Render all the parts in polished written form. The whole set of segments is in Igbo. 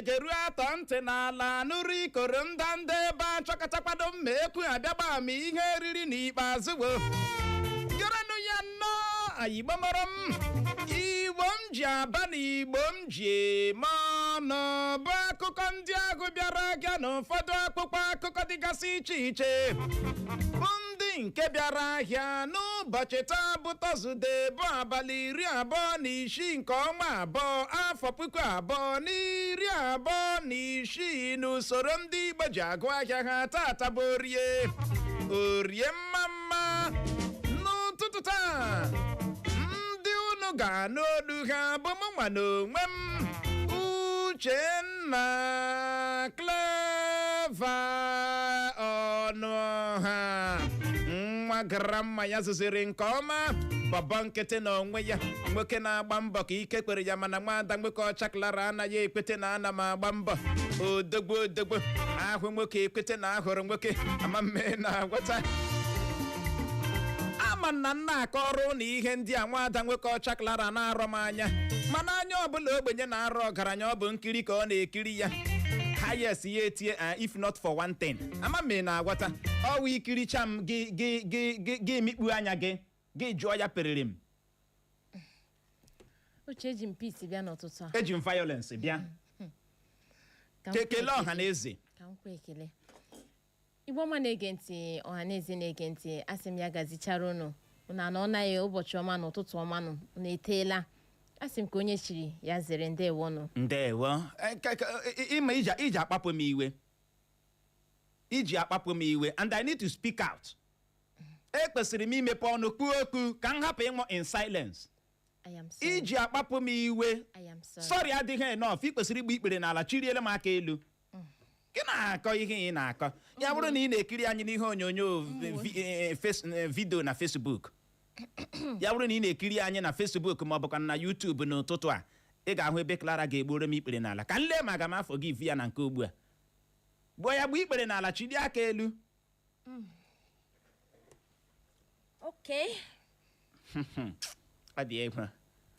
geru atọ ntị n'ala nụrụ ikoro ndanda ebe a chọkọtakwado mma ekwu abịagba m ihe eriri n'ikpeazụ gerenụ ya nnọọ ayigbo mara m igbo m ji aba na igbo m ji eme ọnụ bụ akụkọ ndị ahụ bịara aga n'ụfọdụ akpụkpọ akụkọ dịgasị iche iche bụ ndị nke bịara ahịa n'ụbọchị taa bụ Tọzde bụ abalị 26 nke ọnwa abụọ afọ 2026 n'usoro ndị Igbo ji agụ ahịa ha tata bụ orie mma n'ụtụtụ taa ndị unu ga-anụ olu ha bụ mụnwa n'onwe m Uchenna Clever Ọnụha nwa grandma ya zụziri nke ọma bọbọ nkịtị na onwe ya nwoke na-agba mbọ ka ike kwere ya mana nwada nwoke ọcha Clara anaghị ekwete na ana m agba mbọ odogbo ahụ nwoke ekwete na ahụrụ nwoke amamme na-agwata ama na nna akọrọ na ihe ndị a nwada nwoke ọcha Clara na-arọ m anya mana anya ọbụla ogbenye na-arọ ọgaranya ọ bụ nkiri ka ọ na-ekiri ya hayes ya etie if not for one thing amamme na-agwata ọwụ ikiricha m gị emikpu anya gị jụọ ya perere m Uche eji m peace bịa n'ụtụtụ a eji m violence bịa kekele ọha na eze ka m kwa ekele Igbo ọma na-ege ntị ọha na eze na-ege ntị asị m ya gazichara unu na ọ naghị ụbọchị ọma na ụtụtụ ọma nụ na-eteela asị m ka onye chiri ya zere ndewo nụ ndewo ịma iji akpapụ m iwe and I need to speak out ekwesịrị m imepe ọnụ kwuo okwu ka m hapụ ịnwụ in silence iji akpapụ m iwe sorry adịghị enough ị kwesịrị igba ikpere n'ala chiriele m aka elu gị na-akọ ihe ị na-akọ ya bụrụ na ị na-ekiri anyị n'ihe onyonyo vidio na Facebook ya bụrụ na ị na-ekiri anyị na Facebook ma ọ bụkwa na YouTube n'ụtụtụ a ị ga-ahụ ebe Clara ga-egboro m ikpere n'ala ka nle ma aga m afọ gị ya na nke ugbu a gbuo ya gbuo ikpere n'ala chiri aka elu okay ọ dị egwu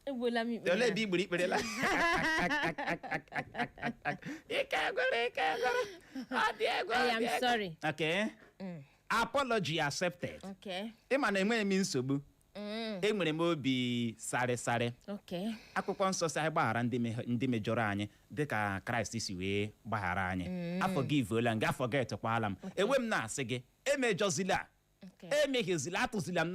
egbuola m ikpere ole ebe igbere ikperela ọ dị egwu I am sorry okay apology accepted okay ịma na enweghị m nsogbu enwere m obi sarịsarị okay akwụkwọ nsọ si anyị gbaghara ndị mejọrọ anyị dịka Kraịst si wee gbaghara anyị afọgivuola m gị afọgetkwala m enwe m na-asị gị emejọzila emeghezila atụzila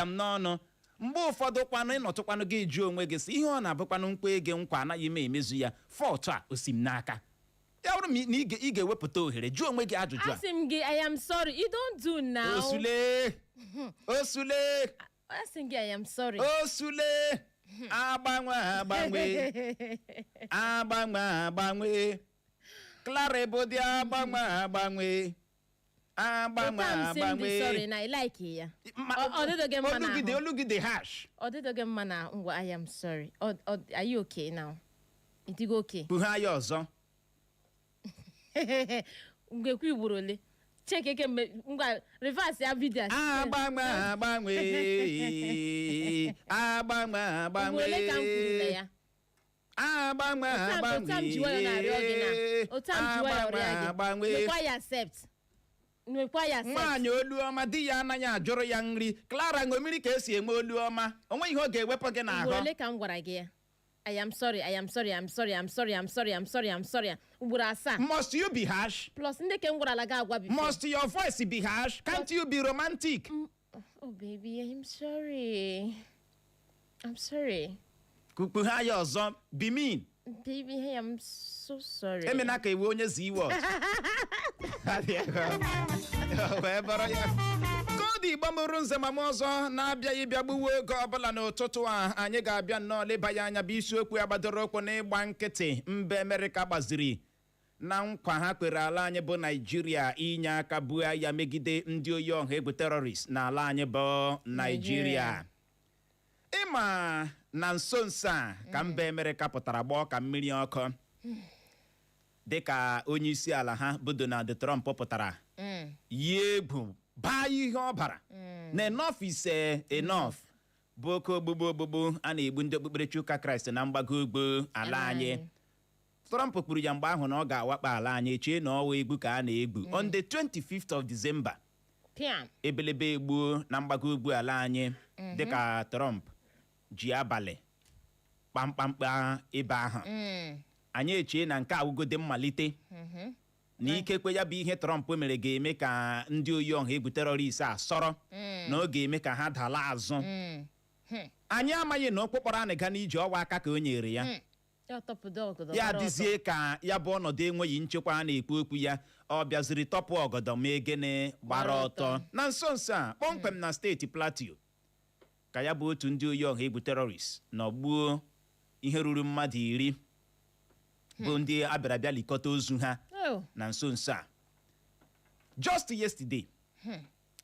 m n'ọnụ mgbe ụfọdụ kwanụ ịnọtụkwanụ gị jụọ onwe gị si ihe ọ na-abụkwanụ nkwa ege nkwa anaghị m emezu ya fọtụ a osi m n'aka ya bụrụ na ị ga-ewepụta ohere jụọ onwe gị ajụjụ a asị m gị I am sorry you don't do now osule asị m gị I am sorry osule agbanwe Clara ebodi agbanwe sorry na I like ya olugide hash ọdịdoge mma na ngwa I am sorry are you okay now itigo okay buha ya ọzọ ngekwu igboro ole chekeke ngwa reverse ya video agbanwe ole ka m kwuru na ya agbanwe otam jiwa ya nwekwa ya accept nwaanyị oluọma di ya anaghị ajụrụ ya nri Clara ṅomiri ka esi eme oluọma onwe ihe ọ ga-ewepụ gị n'ahụ ole ka m gwara gị ya I am sorry ugboro asaa must you be harsh plus ndị ke m gwarala gị agwa before must your voice be harsh can't you be romantic oh baby I'm sorry kukpu ha ya ọzọ be mean baby I am so sorry emena ka ewe onye zi iwe kodi Igbo mụrụ nze ma m ọzọ na-abịaghị bịa gbuwe oge ọbụla n'ụtụtụ a anyị ga-abịa nnọọ leba ya anya bụ isiokwu ya gbadoro ụkwụ n'ịgba nkịtị mba Amerịka gbaziri na nkwa ha kwere ala anyị bụ Naịjirịa inye aka buo ya megide ndị oyi ọha egwu terrorist n'ala anyị bụ Naịjirịa ịma na nso a ka mba Amerịka pụtara gbaa ka mmiri ọkụ dịka onye isi ala ha bụ Donald Trump pụtara yi egwu baa ihe ọ bara na enough is enough bụ oke ogbugbu a na-egbu ndị okpukperechi ụka Kraịst na mgbago ugwu ala anyị. Trump kwuru ya mgbe ahụ na ọ ga-awakpo ala anyị, echee na ọwa egbu ka a na-egbu. On the 25th of December, ebelebe egbuo na mgbago ugwu ala anyị dịka Trump ji abalị kpamkpamkpa ebe ahụ. Anyị echee na nke awụgode mmalite na ikekwe ya bụ ihe Trump mere ga-eme ka ndị oyi ọha egwu terọrist a sọrọ na ọ ga-eme ka ha dala azụ. Anyị amaghị na okpokpọrọ anyị ga n'iji ọwa aka ka o nyere ya. Ya dịzie ka ya bụ ọnọdụ enweghị nchekwa a na-ekwu okwu ya, ọ bịaziri tọpụ ọgọdọ ma egene gbara ọtọ na nso nso a kpọmkwem na steeti Plateau ka ya bụ otu ndị oyi ọha egwu terọrist nọ gbuo ihe ruru mmadụ 10 bụ ndị abịara likọta ozu ha na nso nso a. Just yesterday,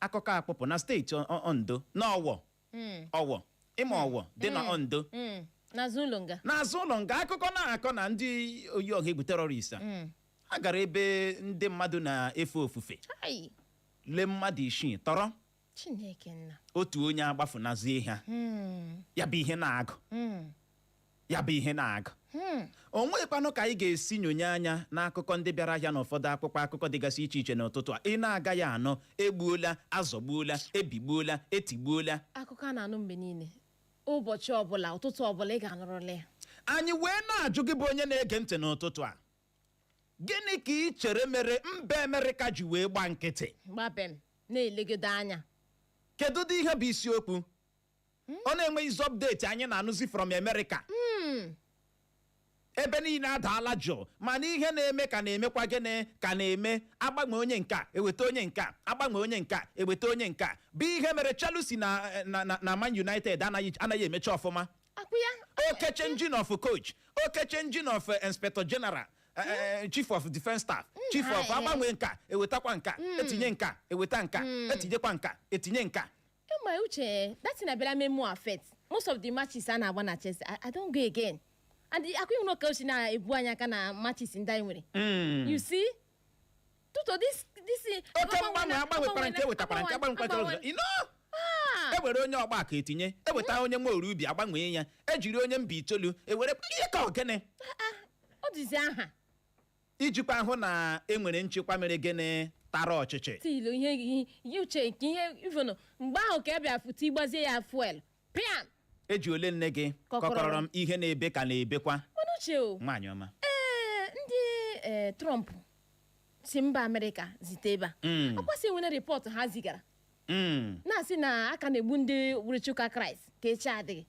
akụkọ akpọpụ na steeti Ondo na Ọwọ ịma Ọwọ dị na Ondo n'azụ ụlọ nga akụkọ na-akọ na ndị oyi ọha egwu terọrist a gara ebe ndị mmadụ na-efe ofufe lee mmadụ 6 tọrọ otu onye agbafunazie ha. Ya bụ ihe na-agụ o nwekwanụ ka anyị ga-esi nyonye anya n'akụkọ ndị bịara ahịa n'ụfọdụ akwụkwọ akụkọ dịgasị iche iche n'ụtụtụ a. Ị na-agaghị anọ egbuola, azọgbuola, ebigbuola, etigbuola. Akụkọ a na-anụ mgbe niile, ụbọchị ọbụla, ụtụtụ ọbụla ị ga-anụrụla ya. Anyị wee na-ajụ gị bụ onye na-ege ntị n'ụtụtụ a, gịnị ka ị chere mere mba Amerịka ji wee gba nkịtị gbapem na-elegide anya? Kedu dị ihe bụ isiokwu? Ọ na-enweghịzi update anyị na-anụzi from America. Ebe niile adaala jụụ mana ihe na-eme ka na-emekwa gịnị ka na-eme. Agbanwe onye nka eweta onye nka, agbanwe onye nka eweta onye nka. Bụ ihe mere Chelsea na Man United anaghị emecha ọfụma. Oke changing of coach, oke changing of inspector general, chief of defense staff, chief of agbanwe nka ewetakwa nka, etinye nka eweta nka, etinyekwa nka etinye nka. My uche, that's in a better more affect. Most of the matches are now at Chelsea. I don't go again. And I couldn't know coach na ebuanya kana matches in Daimere. You see? Tuto this okay, agbanwe parent eweta parent agbanwe. You know? Ewere onye ọgba aka etinye, eweta onye nwe oru ubi agbanwe ya, ejiri onye mba itoolu, ewere ihe ka ogene. Ọ dịzi aha. Ijikwa hụ na enwere nchekwa mere gene tara ọchịchị. Tilo ihe uche nke ihe ivono mgbe ahụ ka bịa futi gbazie ya fuel. Piam. Eji ole nne gị kọkọrọ m ihe na-ebe ka na-ebekwa. Uche o. Nwaanyị ọma. Ndị Trump si mba Amerịka zite ebe a. Ọkwasị nwere report ha zigara. Na-asị na aka na-egbu ndị okpukperechi ụka Kraịst ka echi adịghị.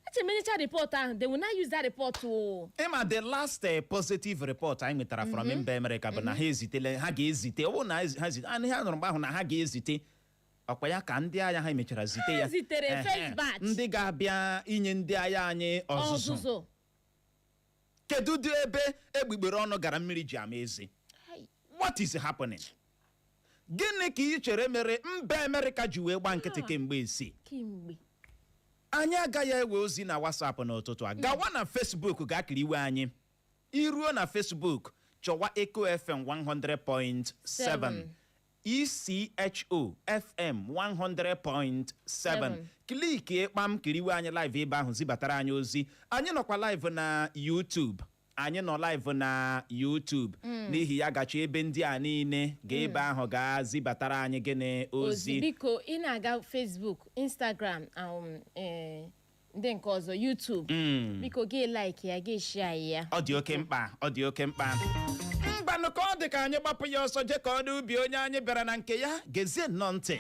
Echemenyecha report ahụ, they will not use that report to... The last positive report I metara from mba America bụ na ha ezitele, ha ga-ezite, ọ bụ na ha zite, ha nụrụ mgbe ahụ na ha ga-ezite. Ọkwa ya ka ndị agha ha mechara zite ya. Ha zitere first batch. Ndị ga-abịa inye ndị agha anyị ọzụzụ. Kedu dị ebe egbugbere ọnụ gara mmiri ji ama ezi? What is happening? Gịnị ka ị chere mere mba America ji wee gba nkịtị kemgbe isi? Anyị agaghị ewe ozi na WhatsApp n'ụtụtụ a. Gawa na Facebook ga-akiri iwe anyị. Iruo na Facebook chọwa Echo FM 100.7, ECHO FM 100.7. Kliki kpam kiriwe anyị live ebe ahụ zibatara anyị ozi. Anyị nọkwa live na YouTube. Anyị nọ live na YouTube. N'ihi ya gachi ebe ndị a niile ga ebe ahụ ga zibatara anyị gịnị ozi. Biko ị na-aga Facebook, Instagram, ndị nke ọzọ YouTube. Biko gị like ya, gị share ya. Ọ dị oke mkpa, ọ dị oke mkpa. Mbanụ ka ọ dị ka anyị gbapụ ya ọsọ je ka ọ dị ubi onye anyị bịara na nke ya gezie nnọọ ntị.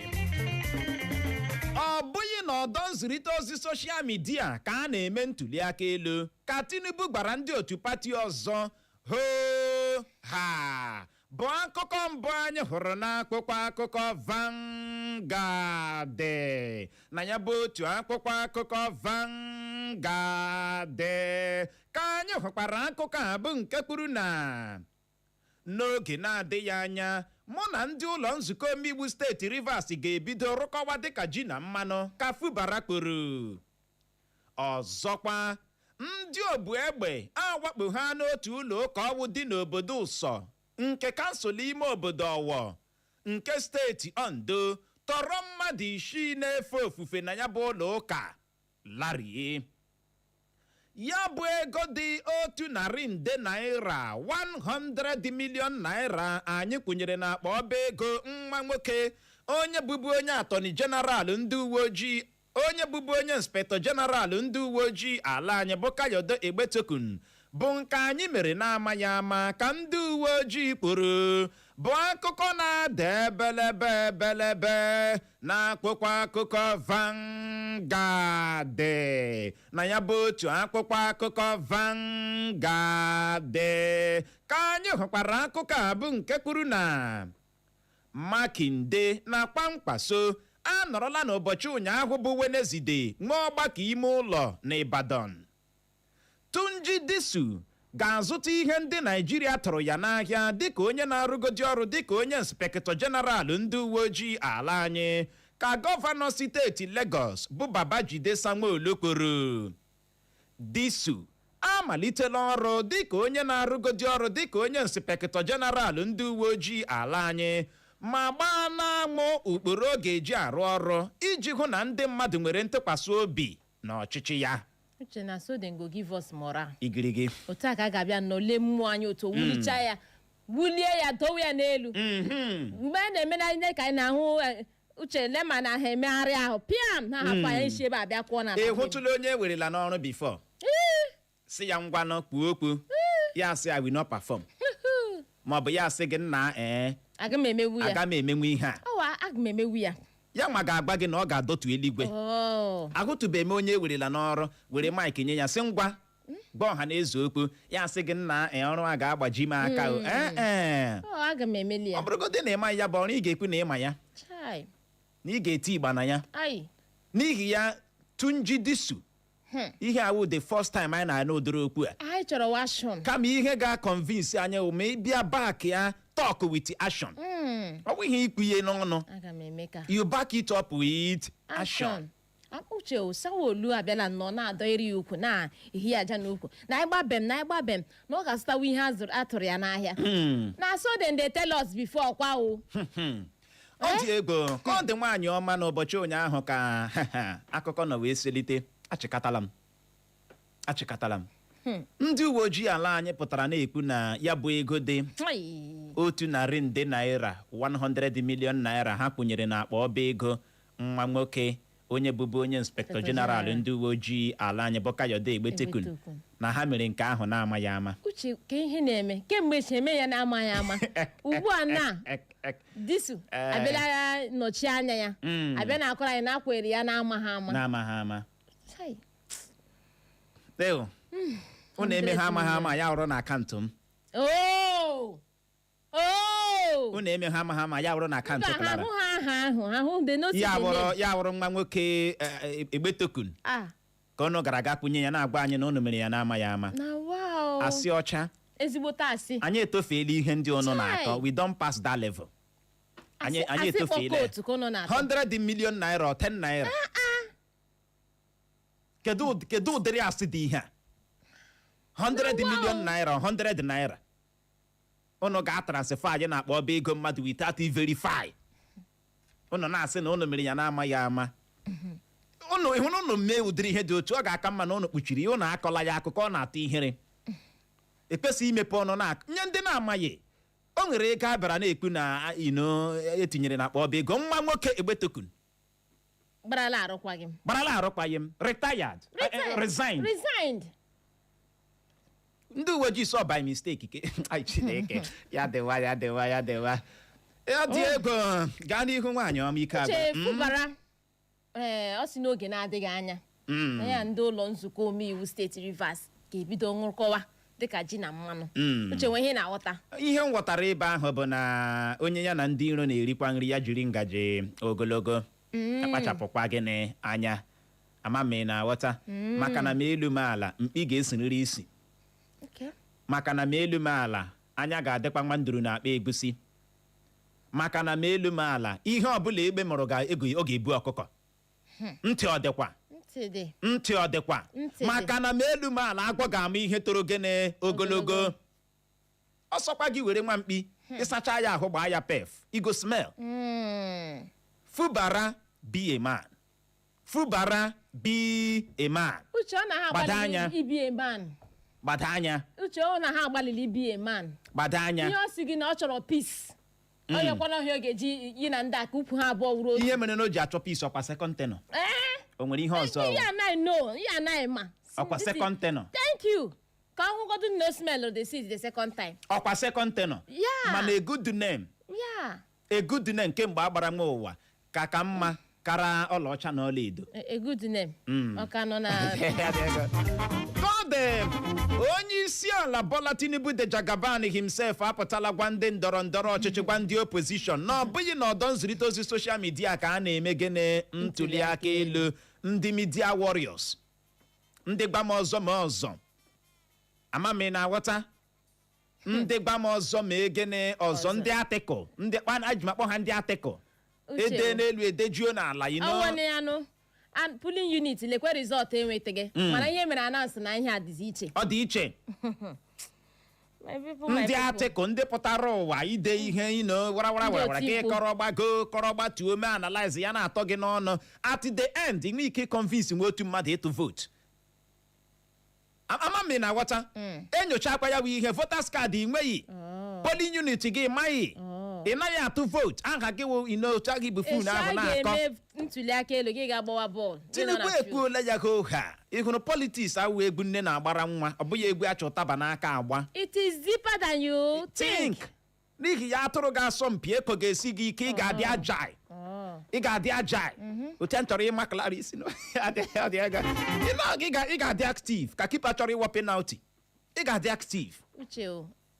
Ọ bụghị na ọdọ nzirịta ozi soshal midia ka a na-eme ntuli aka elu ka Tinubu gbara ndị otu pati ọzọ hoo ha bụ akụkọ mbụ anyị hụrụ n'akwụkwọ akụkọ Vanguard. Na ya bụ otu akwụkwọ akụkọ Vanguard ka anyị hụkwara akụkọ a bụ nke kwuru na n'oge na-adịghị anya mụ na ndị ụlọ nzukọ omeiwu steeti Rivers ga-ebido rụkọwa dịka ji na mmanụ ka fubara kporo. Ọzọkwa ndị obu egbe awakpo ha n'otu ụlọ ụka ọwụ dị n'obodo Ụsọ nke kansụl ime obodo Ọwọ nke steeti Ondo tọrọ mmadụ 6 na-efe ofufe na ya bụ ụlọ ụka larie ya bụ ego dị 100 naira 100 million naira anyị kwụnyere n'akpa ọba ego nwa nwoke onye bụbu onye atọni jeneral ndị uwe ojii onye bụbu onye inspektọ jeneral ndị uwe ojii ala anyị bụ Kayode Egbetokun bụ nke anyị mere na-amaghị ama ka ndị uwe ojii kpụrụ bụ akụkọ na-ada ebelebe na-akpụkwa akụkọ Vanguard na ya bụ otu akwụkwọ akụkọ Vanguard ka anyị hụkwara akụkọ a bụ nke kwuru na Makinde na Kwankwaso anọrọla n'ụbọchị ụnyaahụ bụ Weneside nwee ọgbakọ ime ụlọ n'Ibadan. Tunji Disu ga-azụta ihe ndị Naịjirịa tụrụ ya n'ahịa dịka onye na-arụgodi ọrụ dịka onye inspektọ jeneral ndị uwe ojii ala anyị ka gọvanọ steeti Lagos bụ Babajide Sanwo-Olu kwuru. Disu amalitela ọrụ dịka onye na-arụgodi ọrụ dịka onye inspektọ jeneral ndị uwe ojii ala anyị ma gbaa na-amụ ụkpụrụ ọ ga-eji arụ ọrụ iji hụ na ndị mmadụ nwere ntụkwasị obi n'ọchịchị ya. Uche na so dem go give us moral. Igirigi. Otu a ka a ga-abịa nnọle mmụọ anyị otu wulicha ya wulie ya dowe ya n'elu. Mgbe a na-eme na ihe ka anyị na-ahụ Uche lema na ha emegharị ahụ piam na hapụ anyị isi ebe abịa kwụọ na ị hụtụla onye ewerela n'ọrụ bifo si ya ngwa nọ kpuo okwu ya sị I will not perform maọbụ ya sị gị nna aga m emewu ya aga m emenwu ihe a aga m emewu ya ya nwa ga-agba gị na ọ ga-adọtu eluigwe. Ahụtụbeghị m onye ewerela n'ọrụ were maịkị nye ya sị ngwa gwa ọha na eze okwu ya sị gị nna ọrụ a ga-agbaji m aka aga m emeli ya. ọ bụrụgodị na ịma ya bụ ọrụ ị ga-ekwu na ịma ya na ị ga-eti igba na ya n'ihi ya Tunji Disu ihe awụ the first time anyị na-anụ ụdịrị okwu a anyị chọrọ washon kama ihe ga-convince anyị ma ịbịa back ya talk with action. Ọ bụ ihe ikwu ihe n'ọnụ you back it up with action. Uche Sanwo-Olu abịala nnọọ na-adọ iri ya ukwu na-ehi aja n'ukwu na ịgbabem na ọ ga-azụtawa ihe atụrụ ya n'ahịa na so dem dey tell us before kwa o. Ọ dị ego ka ọ dị nwaanyị ọma n'ụbọchị ụnyaahụ ka akụkọ nọ wee selite achịkatala m ndị uwe ojii ala anyị pụtara na-ekwu na ya bụ ego dị 100 naira 100 million naira ha kwụnyere n'akpa ọba ego nwa nwoke onye bụbu onye inspektọ jeneral ndị uwe ojii ala anyị bụ Kayode Egbetokun na ha mere nke ahụ na-amaghị ama. Uche ka ihe na-eme kemgbe echi eme ya na-amaghị ama ugbu a na Disu abịala nọchi anya ya abịa na akọrọ anyị na akwere ya na-amaghị ama unu eme ha amaghị ama ya ọrụ na akaụntụ m. Unu eme ha amaghị ama ya ọrụ na akaụntụ Clara. Ya wụrụ nwa nwoke Egbetokun ka unu gara aga kwunye ya na-agwa anyị na unu mere ya na-amaghị ama. Asị ọcha ezigbote asị anyị etofeela ihe ndị unu na-akọ we don't pass that level. Anyị etofeela 100 million naira 10 naira. Kedu ụdịrị asị dị ihe a 100 million naira 100 naira unu ga-atransfer anyị na-akpọ ọba ego mmadụ without verify unu na-asị na unu mere ya na-amaghị ama. Unu ịhụrụ unu mee ụdịrị ihe dị otu ọ ga-aka mma na unu kpuchiri ya unu akọla ya akụkọ ọ na-atọ ihere ekwesịghị imepe ọnụ nye ndị na-amaghị o nwere ego a bịara na-ekwu na etinyere na akpa ọba ego nwa nwoke Egbetokun gbarala arụkwaghị m retired resigned. Ndị uwe ojii sọ by mistake Chineke ya dịwa ya dị ego gaa n'ihu nwaanyị ọma ike agụ ọ si n'oge na-adịghị anya na ya ndị ụlọ nzukọ omeiwu steeti Rivers ga-ebido nwụrụkọwa dịka ji na mmanụ. Uche nwe ihe na-aghọta ihe m ghọtara ebe ahụ bụ na onye ya na ndị iro na-erikwa nri ya jiri ngaji ogologo akpachapụkwa gịnị anya ama m na aghọta maka na m elu m ala mkpi ga-esiriri isi maka na m elu m ala anya ga-adịkwa nwa nduru na akpa egusi maka na m elu m ala ihe ọbụla egbe mụrụ ọ ga-ebu ọkụkọ ntị ọ dịkwa maka na m elu m ala agwọ ga-ama ihe toro gịnị ogologo ọsọkwa gị were nwa mkpi ịsacha ya ahụ gbaa ya pef igo smell Fubara be a man. Fubara be a man. Uche ọ na ha agbalịrị ibi a man. Gbado anya. Uche ọ na ha agbalịrị ibi a man. Gbado anya. Ihe ọ sị gị na ọ chọrọ peace. Onye kwana ọhịa oge ji yi na ndị aka ukwu ha abụọ wuru otu. Ihe mere na o ji achọ peace ọkwa second tenor. O nwere ihe ọzọ. Ihe anaghị no, ihe anaghị ma. Ọkwa second tenor. Thank you. Ka ọhụgodu no smell of the seed the second time. Ọkwa second tenor. Yeah. Mana a good name. Yeah. A good name kemgbe agbara m ụwa ka mma kara ọlaọcha na ọla edo. A good name. Ọka nọ na onye isi ala Bola Tinubu de Jagaban himself apụtala gwa ndị ndọrọ ọchịchị gwa ndị opposition na ọ bụghị na ọdọ nzirịta ozi social media ka a na-eme gịnị ntuli aka elu ndị media warriors ndị gbam ọzọ ma ọzọ amami na aghọta ndị gbam ọzọ ma egene ọzọ ndị atịkụ ndị ajimakpọ ha ndị atịkụ ede n'elu edejuo n'ala and polling unit lekwe result enwetaghị mana ihe mere announce na ihe adịzi iche ọ dị iche ndị atịkụ ndị pụtara ụwa ide ihe warawara ka kọrọ gbatuo mee analyze ya na-atọ gị n'ọnụ at the end inwe ike convince nwe otu mmadụ ịtụ vote amami na aghọta enyochakwa ya bụ ihe voters card ị nweghị polling unit gị maghị ị naghị atụ vote aha gị wụ inocha gị bụ fon ahụ na-akọ ntuli aka elu gị ga-agbawa bọọlụ Tinubu ekwuola ya ka ụha ịhụrụ politiks awụ egwu nne na-agbara nwa ọ bụghị egwu achọ ụtaba n'aka agba it is deeper than you think n'ihi ya atụrụ ga-asọ mpi eko ga-esi gị ike ị ga-adị agile ị ga-adị agile otu chọrọ ịma Clarice ị ga-adị active ka kipa chọrọ ịwọ penalty ị ga-adị active uche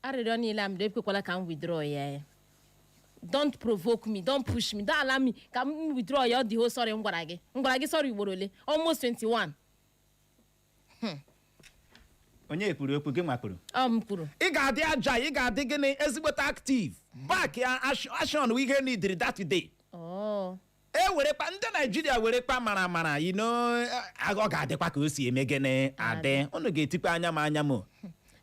arịrịọ niile m ekwekwala ka m withdraw ya don't provoke me, don't push me, don't allow me ka m withdraw ya the whole sorry m gwara gị sorry ugboro ole almost 21 onye kwuru okwu gị nwapụrụ m kwuru ị ga-adị agile ị ga-adị gịnị ezigbote active back ya action we ihe needed that day werekwa ndị Naijiria werekwa mara ọ ga-adịkwa ka o si eme gịnị adị unu ga-etikwa anya m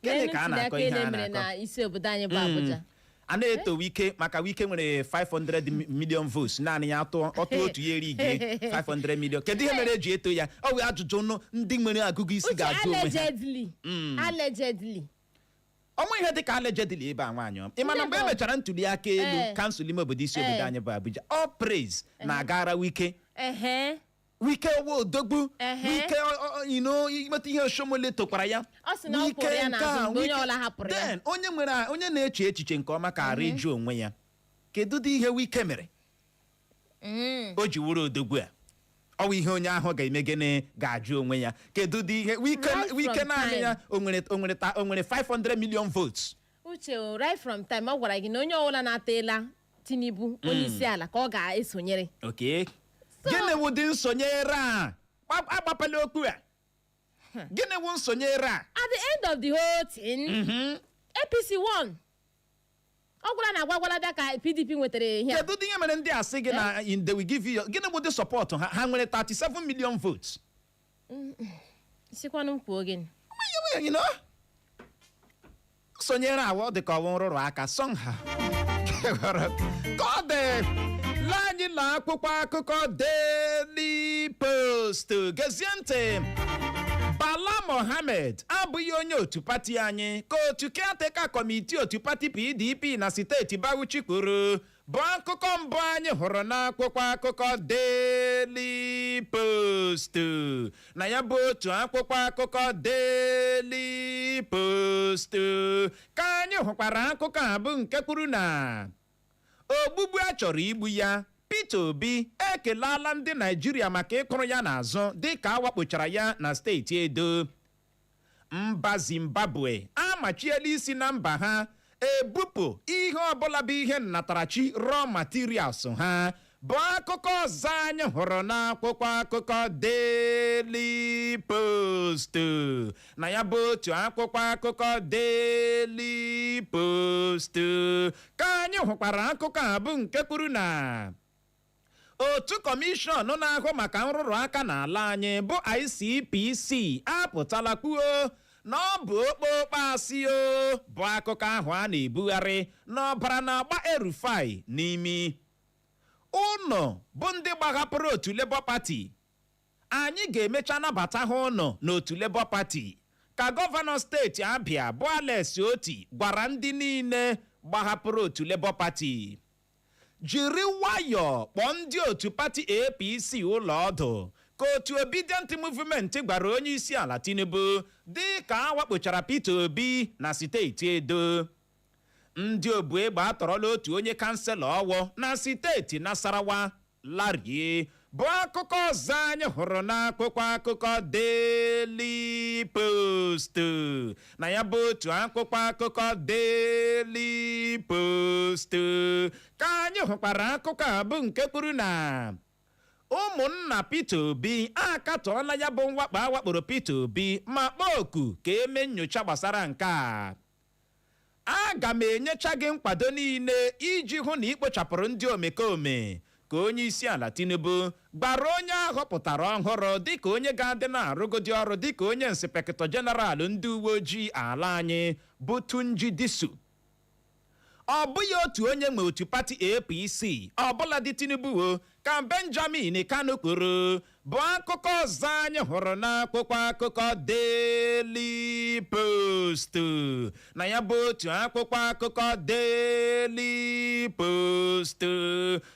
gịnị ka a na-akọ ihe a na-akọ na isi obodo anyị bụ Abuja a na-eto Wike maka Wike nwere 500 million votes naanị ya otu ya eri ige 500 million kedu ihe mere eji eto ya ọ wee ajụjụ ndị nwere agụgụ isi ga-ajụ onwe ha allegedly ọnwa ihe dị ka allegedly ebe a nwaanyị ị mana mgbe emechara ntuli aka elu kansụl ime obodo isi obodo anyị bụ Abuja all praise na-agara Wike Wike owo odogbu Wike imeta ihe Oshomole tokwara ya onye na-eche echiche nke ọma ka ara eju onwe ya kedu dị ihe Wike mere o ji wuru odogbu a ọwụ ihe onye ahụ ga-eme gịnị ga-ajụ onwe ya kedu dị ihe Wike naanị ya o nwere 500 million votes uche right from time ọ gwara gị na onye ọbụla na-atela Tinubu onye isi ala ka ọ ga-esonyere gịnị wụ dị nsonyere a agbapela okwu a gịnị wụ nsonyere a at the end of the whole thing APC won ọ gwara na agwagwalada ka PDP nwetara ihe kedu ihe mere ndị asị gị na they will give you gịnị wụ dị support ha nwere 37 million votes sikwanụ kwuo gịnị nsonyere awọ dị ka ọwụ nrụrụ aka song ha ka ọ dị anyị na akwụkwọ akụkọ Daily Post gezie ntị Bala Mohammed abụghị onye otu pati anyị ka otu caretaker kọmitii otu pati PDP na steeti Bauchi kwuru bụ akụkọ mbụ anyị hụrụ n'akwụkwọ akụkọ Daily Post na ya bụ otu akwụkwọ akụkọ Daily Post ka anyị hụkwara akụkọ a bụ nke kwuru na ogbugbu a chọrọ igbu ya Peter Obi ekelala ndị Naijiria maka ịkụrụ ya n'azụ dịka awakpochara ya na steeti Edo mba Zimbabwe amachiela isi na mba ha ebupụ ihe ọbụla bụ ihe nnatarachi raw materials ha bụ akụkọ ọzọ anyị hụrụ n'akwụkwọ akụkọ Daily Post na ya bụ otu akwụkwọ akụkọ Daily Post ka anyị hụkwara akụkọ a bụ nke kwuru na otu kọmishọn na-ahụ maka nrụrụ aka n'ala anyị bụ ICPC apụtala kwuo na ọ bụ okpokpo asị bụ akụkọ ahụ a na-ebugharị n'ọbara na-agba El-Rufai n'imi ụnọ bụ ndị gbahapụrụ otu Labour Party anyị ga-emecha nabata ha ụnọ n'otu Labour Party ka gọvanọ steeti Abia bụ Alex Oti gwara ndị niile gbahapụrụ otu Labour Party jiri nwayọọ kpọọ ndị otu pati APC ụlọ ọdụ ka otu Obedient Movement gwara onye isi ala Tinubu dị ka a wakpochara Peter Obi na steeti Edo. Ndị obu egbe atọrọla otu onye kanselọ ọwọ na steeti Nasarawa larie bụ akụkọ ọzọ anyị hụrụ n'akwụkwọ akụkọ Daily Post. Na ya bụ otu akwụkwọ akụkọ Daily Post ka anyị hụkwara akụkọ a bụ nke kwuru na ụmụnna Peter Obi akatọọla ya bụ mwakpo awakporo Peter Obi ma kpọọ oku ka eme nnyocha gbasara nke a. Aga m enyecha gị nkwado niile iji hụ na ikpochapụrụ ndị omekome, ka onye isi ala Tinubu gbara onye ahọpụtara ọhụrụ dịka onye ga-adị na-arụgodi ọrụ dịka onye Inspector General ndị uwe ojii ala anyị bụ Tunji Disu. Ọ bụghị otu onye nwe otu pati APC ọbụla dị Tinubu ka Benjamin Kanu kwuru bụ akụkọ ọzọ anyị hụrụ n'akwụkwọ akụkọ Daily Post. Na ya bụ otu akwụkwọ akụkọ Daily Post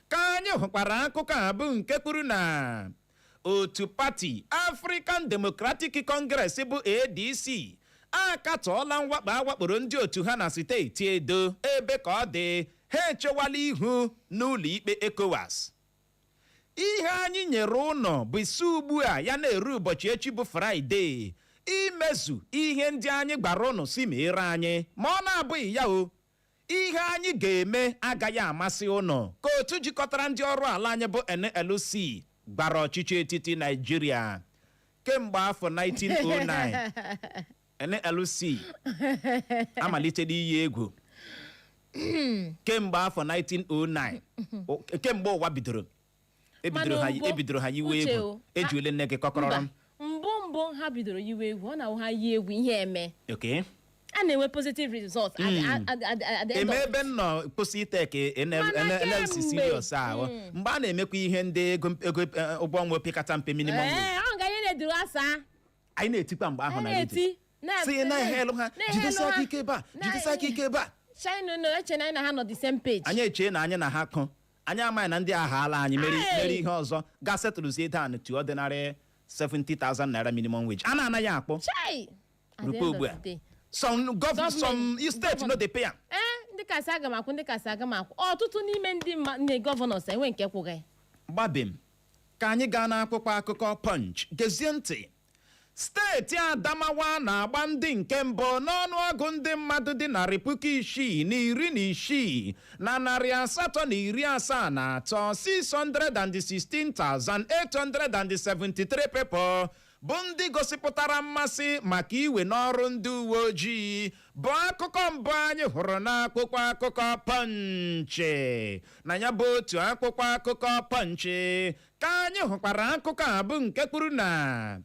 ka anyị hụkwara akụkọ a bụ nke kwuru na otu pati African Democratic Congress bụ ADC akatọọla mwakpo awakporo ndị otu ha na steeti Edo ebe ka ọ dị ha echewala ihu n'ụlọ ikpe ECOWAS. Ihe anyị nyere ụnọ bụ isi ugbu a ya na-eru ụbọchị echi bụ Fraịde imezu ihe ndị anyị gbara ụnụ si mere anyị, ma ọ na-abụghị ya ihe anyị ga-eme agaghị amasị ụnọ, ka otu jikọtara ndị ọrụ ala anyị bụ NLC gbara ọchịchị etiti Naịjirịa kemgbe afọ 1909. NLC amalitela iyi egwu kemgbe afọ 1909 kemgbe ụwa bidoro ebidoro ha yiwe egwu ejiole nne gị kọkọrọ mbụ ha bidoro yiwe egwu ọ na ha yi egwu ihe eme okay a na-enwe positive result eme ebe nọ kwụsị itek NLC serious ahụ mgbe a na-emekwa ihe ndị ego ụgwọ ọnwa opekata mpe minimum anyị na-etikwa mgbe ahụ na redio si na helu ha jidesi aka ike ebe a jidesi aka ike ebe a anyị eche na anyị na ha kụ anyị amaghị na ndị agha ala anyị mere ihe ọzọ ga setụlụzie dan to ordinary 70,000 naira minimum wage a na-anaghị akpọ rupe ugbu a some state no dey pay am ndị kasị aga m akwụ ọtụtụ n'ime ndị gọvanọs enwe nke kwụghị. Gbabem ka anyị gaa n'akwụkwọ akụkọ Punch gezie ntị. Steeti Adamawa na-agba ndị nke mbụ n'ọnụọgụ ndị mmadụ dị 616 na 873 616,873 people bụ ndị gosipụtara mmasị maka iwe n'ọrụ ndị uwe ojii bụ akụkọ mbụ anyị hụrụ n'akwụkwọ akụkọ Punch. Na ya bụ otu akwụkwọ akụkọ Punch ka anyị hụkwara akụkọ a bụ nke kwuru na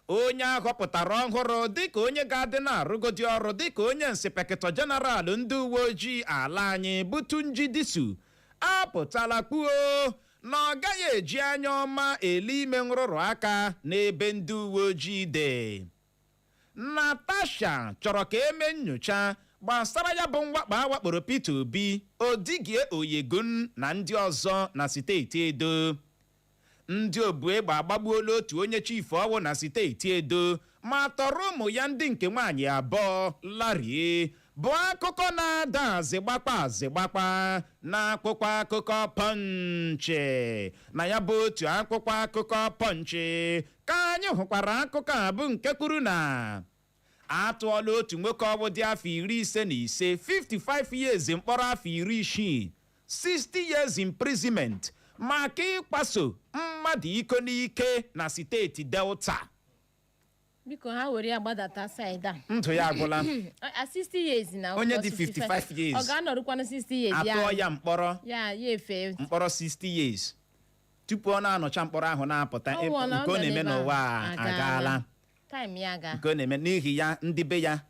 onye ahọpụtara ọhụrụ dịka onye ga-adị na-arụgodi ọrụ dịka onye Inspector General ndị uwe ojii ala anyị bụ Tunji Disu apụtala kwuo na ọ gaghị eji anya ọma ele ime nrụrụ aka n'ebe ndị uwe ojii dị. Natasha chọrọ ka eme nnyocha gbasara ya bụ mwakpo awakporo Peter Obi, Odigie Oyegun na ndị ọzọ na steeti Edo. Ndị obu egbe agbagbuola otu onye chief ọwụ na steeti Edo ma tọrọ ụmụ ya ndị nke nwaanyị abụọ larie bụ akụkọ na-ada azịgbakpa na akwụkwọ akụkọ Punch. Na ya bụ otu akwụkwọ akụkọ Punch ka anyị hụkwara akụkọ a bụ nke kwuru na atụọla otu nwoke ọwụ dị afọ 55 55 years mkpọrọ afọ 60 60 years imprisonment maka ịkwaso mmadụ iko n'ike na steeti Delta. Biko ha were ya gbadata side a ndụ ya agwụla 60 years na onye dị 55 years ọ ga-anọrụkwa na 60 years ya atụọ ya mkpọrọ ya efe mkpọrọ 60 years tupu ọ na-anọcha mkpọrọ ahụ na-apụta nke ọ na-eme n'ụwa agaala time ya ga nke ọ na-eme n'ihi ya ndị be ya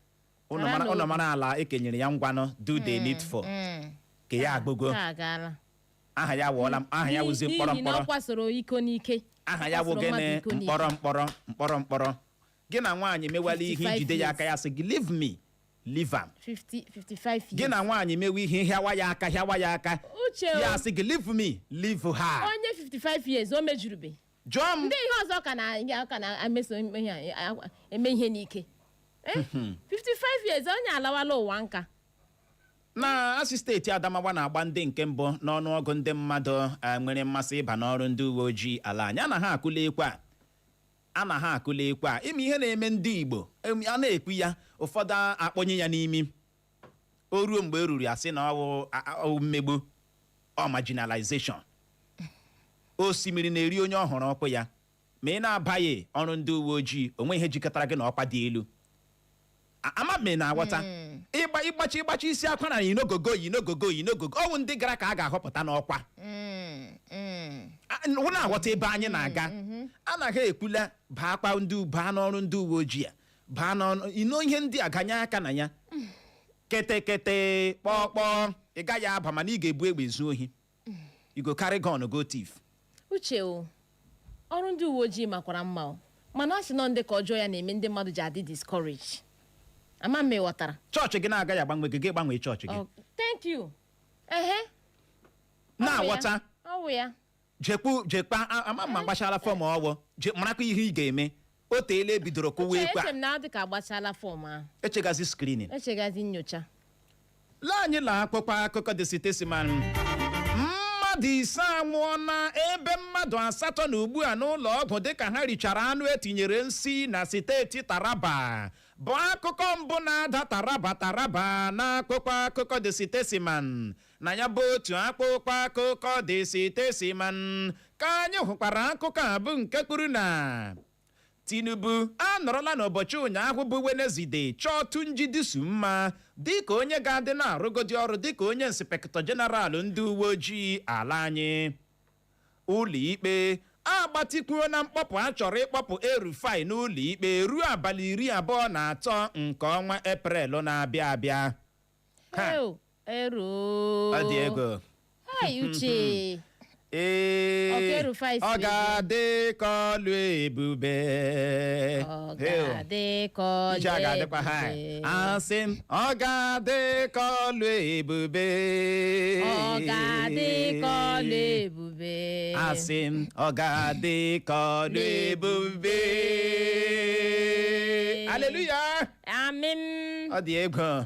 ụlọ mara ala ekenyere ya ngwanụ do they need for ka ya agbogo aha ya wụọla aha ya wụzi mkpọrọ n'ihi na ọ kwasoro iko n'ike. aha ya wụ gịnị mkpọrọ gị na nwaanyị mewala ihe ijide ya aka ya sị gị leave me leave am 55 years. gị na nwaanyị mewe ihe hịawa ya aka Uche ya sị gị leave me leave her. onye 55 years o mejurube jụọ m ndị ihe ọzọ ka na-emeso eme ihe n'ike 55 years onye alawala ụwa nka. na asị steeti Adamawa na-agba ndị nke mbụ n'ọnụọgụ ndị mmadụ nwere mmasị ịba n'ọrụ ndị uwe ojii ala anyị anaghị akụla ekwe a ime ihe na-eme ndị Igbo a na-ekwu ya ụfọdụ akpọnye ya n'imi o ruo mgbe eruru ya sị na ọ mmegbu marginalization osimiri na-eri onye ọhụrụ ọkpụ ya ma ị na-abaghị ọrụ ndị uwe ojii onwe ihe jikọtara gị na ọkwa dị elu amame na-aghọta ịgbachi isi akwa na inogogo ọwụ ndị gara ka a ga-ahọpụta n'ọkwa hụ na-aghọta ebe anyị na-aga anaghị ekwula baa n'ọrụ ndị uwe ojii baa n'ọnụ ihe ndị a ganye aka na ya kete kpọkpọ ị gaghị aba mana ị ga-ebu egbe zuo ohi you go carry gun go thief. Uche ọrụ ndị uwe ojii makwara mma mana ọ sị nọ ndị ka ọjọọ ya na-eme ndị mmadụ ji adị discourage. Ama m ghọtara. Chọọchị gị na-agaghị agbanwe gị gbanwee chọọchị gị. Thank you. Na-aghọta. Ọwụ ya. Jekpa ama mma gbachala fọm ọwụ marakwa ihe ị ga-eme o teela ebidoro kụwa ekwe a. Eche m na ọ dị ka agbachala fọm ahụ. Echegazi screening. Echegazi nyocha. Lee anyị la akpụkpọ akụkọ dị sitesiman mmadụ ise anwụọla ebe mmadụ 8 na ugbu a n'ụlọ ọgwụ dịka ha richara anụ etinyere nsị na steeti Taraba bụ akụkọ mbụ na-ada Taraba na akpụkpọ akụkọ dị sitesiman na ya bụ otu akpụkpọ akụkọ dị sitesiman ka anyị hụkwara akụkọ a bụ nke kwuru na Tinubu anọrọla n'ụbọchị ụnyaahụ bụ Wenezdee chọọ Tunji mma dịka onye ga-adị na-arụgodi ọrụ dịka onye inspektọ jeneral ndị uwe ojii ala anyị. Ụlọ ikpe agbatikwuo na mkpọpụ a chọrọ ịkpọpụ El-Rufai n'ụlọ ikpe ruo abalị 23 nke ọnwa Eprel na-abịa abịa. Ọ dị ego. Uche ọ ga-adị ka ọlụ ebube asị m ọ ga-adị ka ọlụ ebube asị m ọ ga-adị ka ọlụ ebube aleluya amen. Ọ dị ego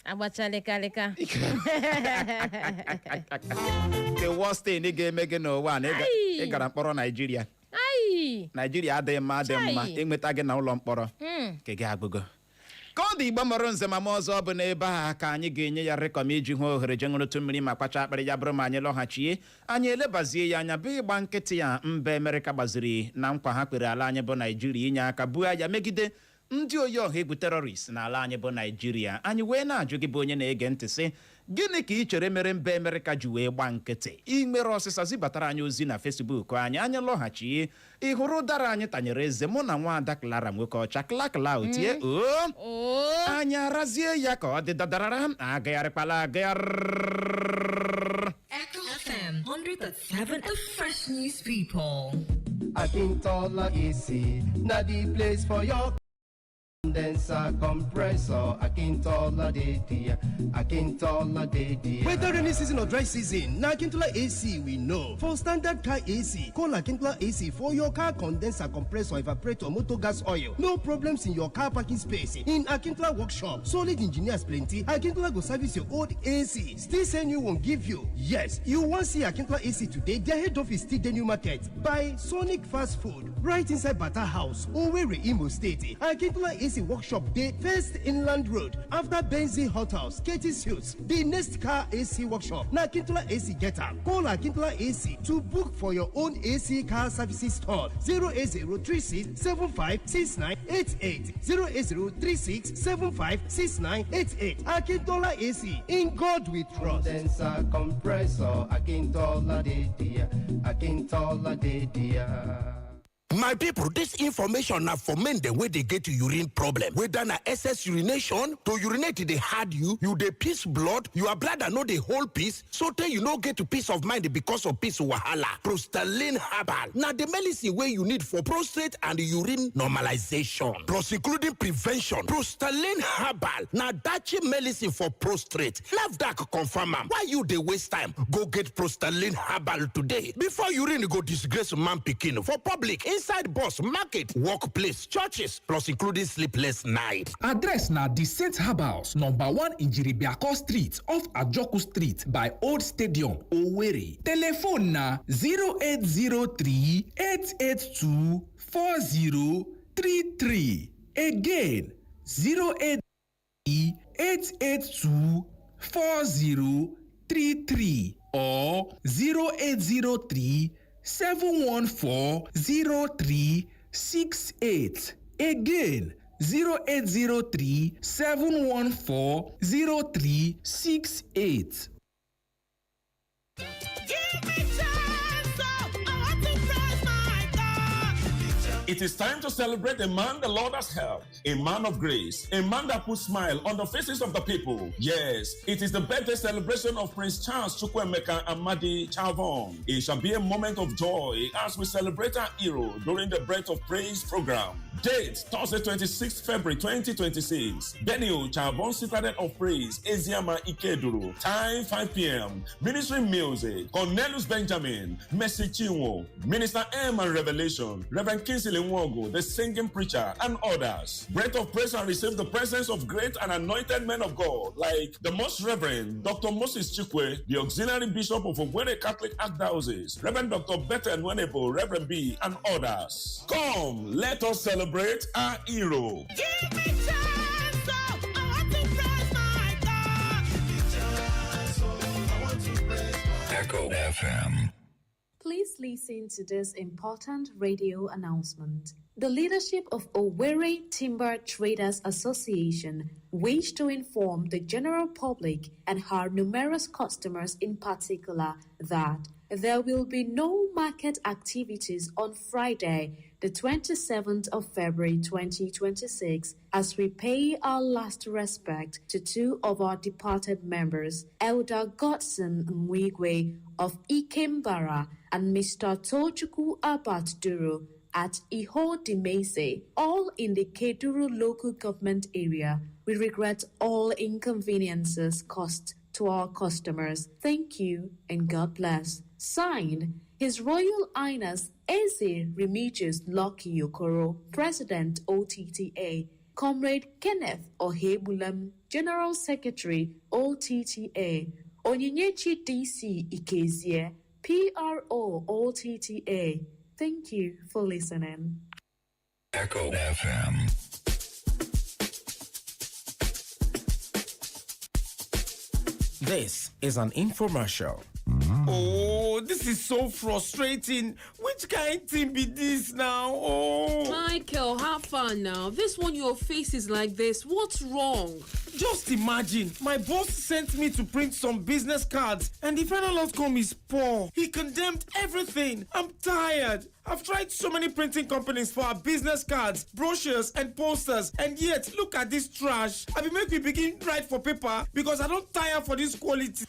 agbachalịkalịka the worst thing ị ga-eme gị n'ụwa na ị gara mkpọrọ Naijiria adịghị mma ịnweta gị na ụlọ mkpọrọ nke gị agbụgo ka ọ dị Igbo mụrụ nze ma ọzọ bụ n'ebe a ka anyị ga-enye ya rịkọm iji hụ ohere je ṅụrụtụ mmiri ma kpacha akpịrị ya bụrụ ma anyị lọghachie anyị elebazie ya anya bụ ịgba nkịtị ya mba Amerịka gbaziri na nkwa ha kpere ala anyị bụ Naijiria inye aka buo ya megide ndị oyi ọha egwu terọrist n'ala anyị bụ Naijiria. Anyị wee na-ajụ gị bụ onye na-ege ntị sị gịnị ka ị chere mere mba Amerịka ji wee gba nkịtị imere ọsịsa zibatara anyị ozi na Facebook anyị lọghachi ị hụrụ ụdara anyị tanyere eze mụ na nwaada Clara nwoke ọcha klakla otie anyị arazie ya ka ọ dị dadarara agagharịkpala agagharị. Echo FM 100.7 the fresh news people. Akintola AC na the place for your condenser compressor. Akintola Dedi. Whether rainy season or dry season, na Akintola AC we know. For standard car AC, call Akintola AC for your car condenser, compressor, evaporator, motor gas oil. No problems in your car parking space. In Akintola workshop, solid engineers plenty. Akintola go service your old AC. Still send you won't give you. Yes, you want see Akintola AC today. Their head office still the new market by Sonic Fast Food, right inside Bata House, Owerri, Imo State. Akintola AC workshop day first inland road after Benzi Hot House, Katie's Hills. The next car AC workshop na Akintola AC get am. Call Akintola AC to book for your own AC car services store 08036756988 08036756988. Akintola AC, in God we trust. Condenser compressor. Akintola Dedi. My people, this information now for men the way they get urine problem. Whether na excess urination, to urinate they hard you dey piss blood, your bladder no the whole piece, so tell you no get to peace of mind because of piss wahala. Prostalane herbal. Now the medicine where you need for prostate and urine normalization, plus including prevention. Prostalane herbal. Now that's medicine for prostate. NAFDAC confirm am. Why you dey waste time? Go get Prostalane herbal today before urine go disgrace man pikin for public, inside bus, market, workplace, churches, plus including sleepless night. Address na the Saint Herbals, number 1 in Jiribiako Street, off Ajoku Street by Old Stadium, Owerri. Telephone na 0803 882 4033. Again, 0803 882 4033 or 0803 714-0368. Again, 0803 714-0368. It is time to celebrate a man the Lord has helped, a man of grace, a man that puts smile on the faces of the people. Yes, it is the birthday celebration of Prince Charles Chukwuemeka Amadi Chavon. It shall be a moment of joy as we celebrate our hero during the Breath of Praise program. Date, Thursday 26 February 2026. Venue, Chavon Citadel of Praise, Eziama Ikeduru. Time, 5 p.m. Ministry music, Cornelius Benjamin, Mercy Chinwo, Minister M and Revelation, Reverend Kingsley Nwogo, the singing preacher, and others. Breath of Praise and receive the presence of great and anointed men of God, like the Most Reverend Dr. Moses Chikwe, the Auxiliary Bishop of OYI Catholic Archdiocese, Reverend Dr. Bethel Nwenebo, Reverend B, and others. Come, let us celebrate our hero. Give me chance, I want to praise my God. Give me chance, I want to praise my Echo FM. Please listen to this important radio announcement. The leadership of Owerri Timber Traders Association wish to inform the general public and her numerous customers in particular that there will be no market activities on Friday, the 27th of February 2026, as we pay our last respect to two of our departed members, Elder Godson Mwigwe of Ikembara and Mr. Tochukwu Abat Duru at Iho Dimese, all in the Keduru local government area. We regret all inconveniences caused to our customers. Thank you and God bless. Signed, His Royal Highness Eze Remigius Lucky Okoro, President OTTA, Comrade Kenneth Ohebulam, General Secretary OTTA, Onyinyechi DC Ikezie, PRO OTTA. Thank you for listening. Echo FM. This is an infomercial. Oh, this is so frustrating. Which kind of thing be this now? Oh, Michael, have fun now. This one, your face is like this. What's wrong? just imagine. My boss sent me to print some business cards and the final outcome is poor. He condemned everything. I'm tired. I've tried so many printing companies for our business cards, brochures, and posters, and yet look at this trash. I will make me begin write for paper because I don't tire for this quality.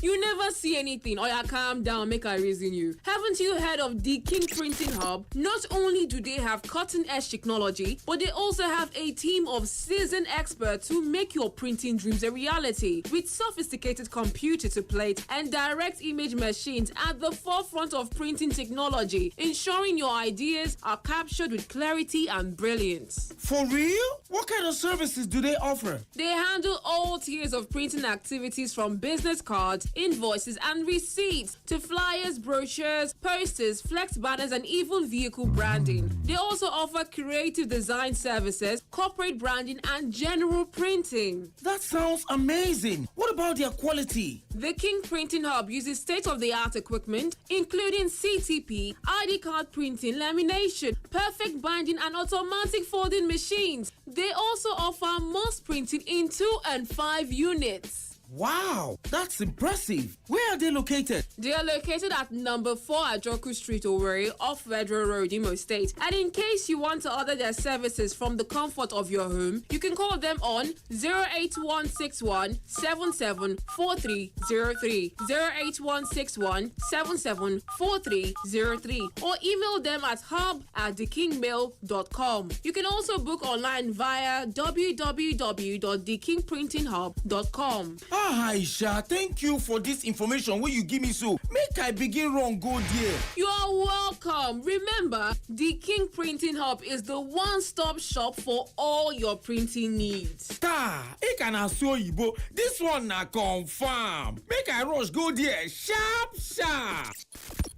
You never see anything. Oh yeah, calm down, make I reason you. Haven't you heard of the King Printing Hub? Not only do they have cutting-edge technology, but they also have a team of seasoned experts who make your printing dreams a reality. With sophisticated computer-to-plate and direct image machines at the forefront of printing technology, ensuring your ideas are captured with clarity and brilliance. For real? What kind of services do they offer? They handle all tiers of printing activities, from business cards, invoices and receipts to flyers, brochures, posters, flex banners and even vehicle branding. They also offer creative design services, corporate branding and general printing. That sounds amazing. What about their quality? The King Printing Hub uses state-of-the-art equipment, including CTP, ID card printing, lamination, perfect binding and automatic folding machines. They also offer mass printing in 2 and 5 units. Wow, that's impressive. Where are they located? They are located at number 4 Ajoku Street, Owerri, off Federal Road, Imo State. And in case you want to order their services from the comfort of your home, you can call them on 08161 774303, 08161 774303, or email them at hub@thekingmail.com. You can also book online via www.thekingprintinghub.com. Aisha, thank you for this information when you give me so. Make I begin run go there. You are welcome. Remember, the King Printing Hub is the one-stop shop for all your printing needs. I can assure you, but this one na confirm. Make I rush go there sharp.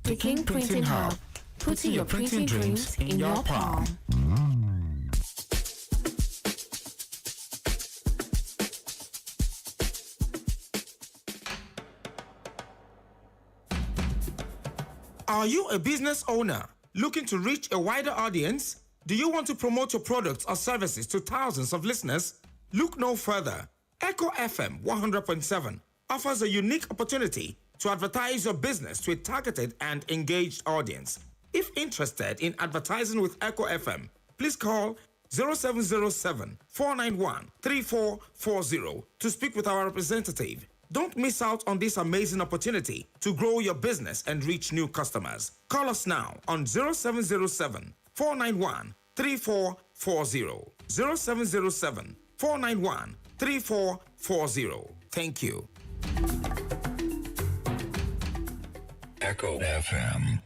The King Printing Hub, putting your printing dreams in your palm. Are you a business owner looking to reach a wider audience? Do you want to promote your products or services to thousands of listeners? Look no further. Echo FM 100.7 offers a unique opportunity to advertise your business to a targeted and engaged audience. If interested in advertising with Echo FM, please call 0707 491 3440 to speak with our representative. Don't miss out on this amazing opportunity to grow your business and reach new customers. Call us now on 0707 491 3440. 0707 491 3440. Thank you. Echo FM.